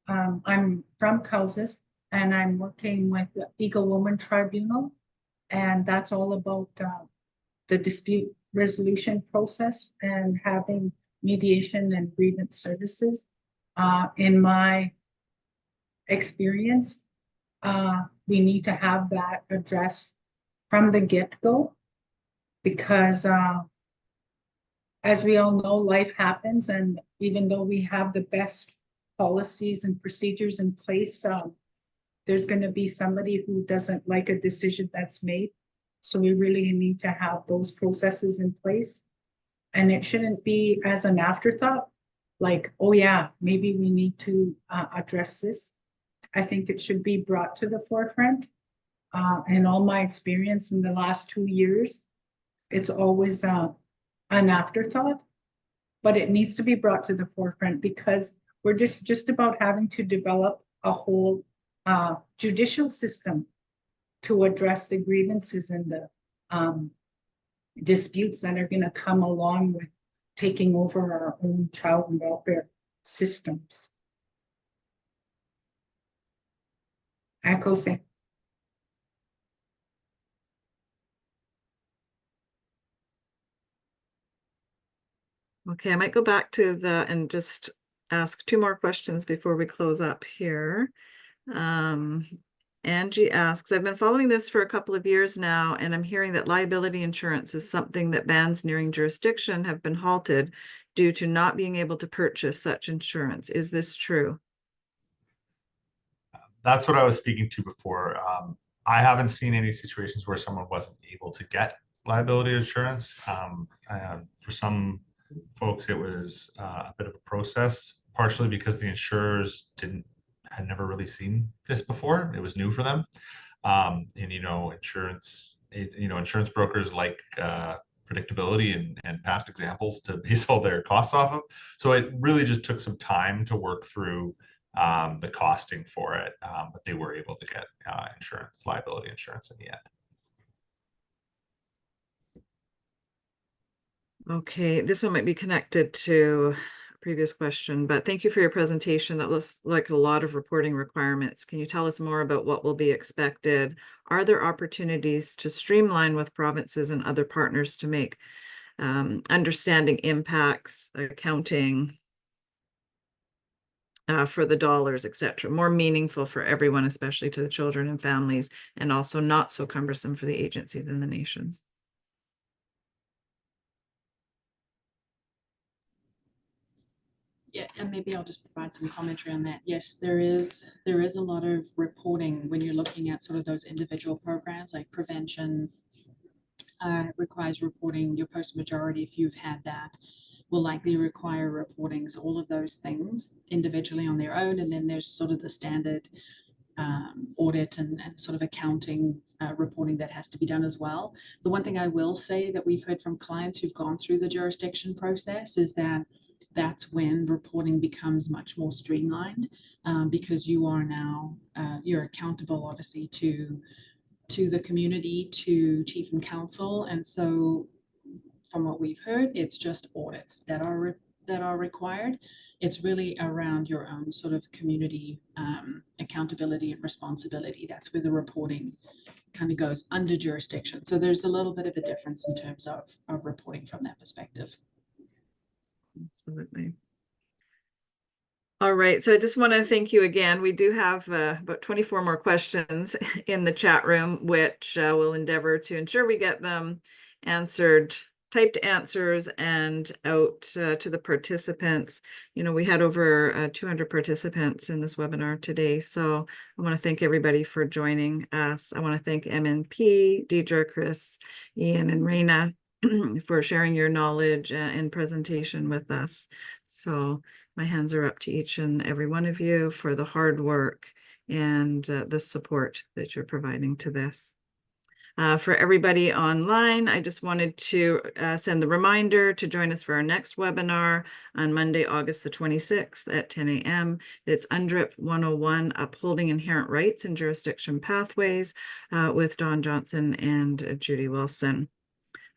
Speaker 12: I'm from Kansas, and I'm working with the Eagle Woman Tribunal, and that's all about the dispute resolution process and having mediation and grievance services. In my experience, we need to have that addressed from the get-go, because as we all know, life happens, and even though we have the best policies and procedures in place, there's going to be somebody who doesn't like a decision that's made. So we really need to have those processes in place, and it shouldn't be as an afterthought, like, oh yeah, maybe we need to address this. I think it should be brought to the forefront. In all my experience in the last 2 years, it's always an afterthought, but it needs to be brought to the forefront, because we're just about having to develop a whole judicial system to address the grievances and the disputes that are going to come along with taking over our own child welfare systems. Akose.
Speaker 1: Okay, I might go back to and just ask 2 more questions before we close up here. Angie asks, I've been following this for a couple of years now, and I'm hearing that liability insurance is something that bans nearing jurisdiction have been halted due to not being able to purchase such insurance. Is this true?
Speaker 2: That's what I was speaking to before. I haven't seen any situations where someone wasn't able to get liability insurance. For some folks, it was a bit of a process, partially because the insurers had never really seen this before. It was new for them. And insurance brokers like predictability and past examples to base all their costs off of. So it really just took some time to work through the costing for it, but they were able to get liability insurance in the end.
Speaker 1: Okay, this one might be connected to a previous question, but thank you for your presentation. That looks like a lot of reporting requirements. Can you tell us more about what will be expected? Are there opportunities to streamline with provinces and other partners to make understanding impacts, accounting for the dollars, etc., more meaningful for everyone, especially to the children and families, and also not so cumbersome for the agencies and the nations?
Speaker 6: Yeah, and maybe I'll just provide some commentary on that. Yes, there is a lot of reporting when you're looking at sort of those individual programs like prevention. Requires reporting. Your post-majority, if you've had that, will likely require reporting. So all of those things individually on their own, and then there's sort of the standard audit and sort of accounting reporting that has to be done as well. The one thing I will say that we've heard from clients who've gone through the jurisdiction process is that that's when reporting becomes much more streamlined, because you are now you're accountable obviously to the community, to chief and council, and so from what we've heard, it's just audits that are required. It's really around your own sort of community accountability and responsibility. That's where the reporting kind of goes under jurisdiction. So there's a little bit of a difference in terms of reporting from that perspective.
Speaker 1: Absolutely. All right, so I just want to thank you again. We do have about 24 more questions in the chat room, which we'll endeavor to ensure we get them answered, typed answers, and out to the participants. You know, we had over 200 participants in this webinar today, so I want to thank everybody for joining us. I want to thank MNP, Deidre, Chris, Ian, and Raina for sharing your knowledge and presentation with us. So my hands are up to each and every one of you for the hard work and the support that you're providing to this. For everybody online, I just wanted to send the reminder to join us for our next webinar on Monday, August the 26th at 10 a.m. It's UNDRIP 101, Upholding Inherent Rights and Jurisdiction Pathways with Dawn Johnson and Judy Wilson.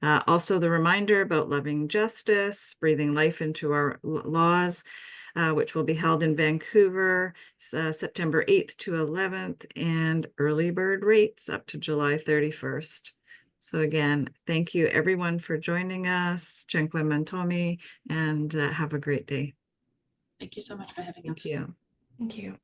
Speaker 1: Also the reminder about loving justice, breathing life into our laws, which will be held in Vancouver, September 8th to 11th, and early bird rates up to July 31st. So again, thank you everyone for joining us. Chenkwe Mantomi, and have a great day.
Speaker 6: Thank you so much for having us.
Speaker 1: Thank you.
Speaker 8: Thank you.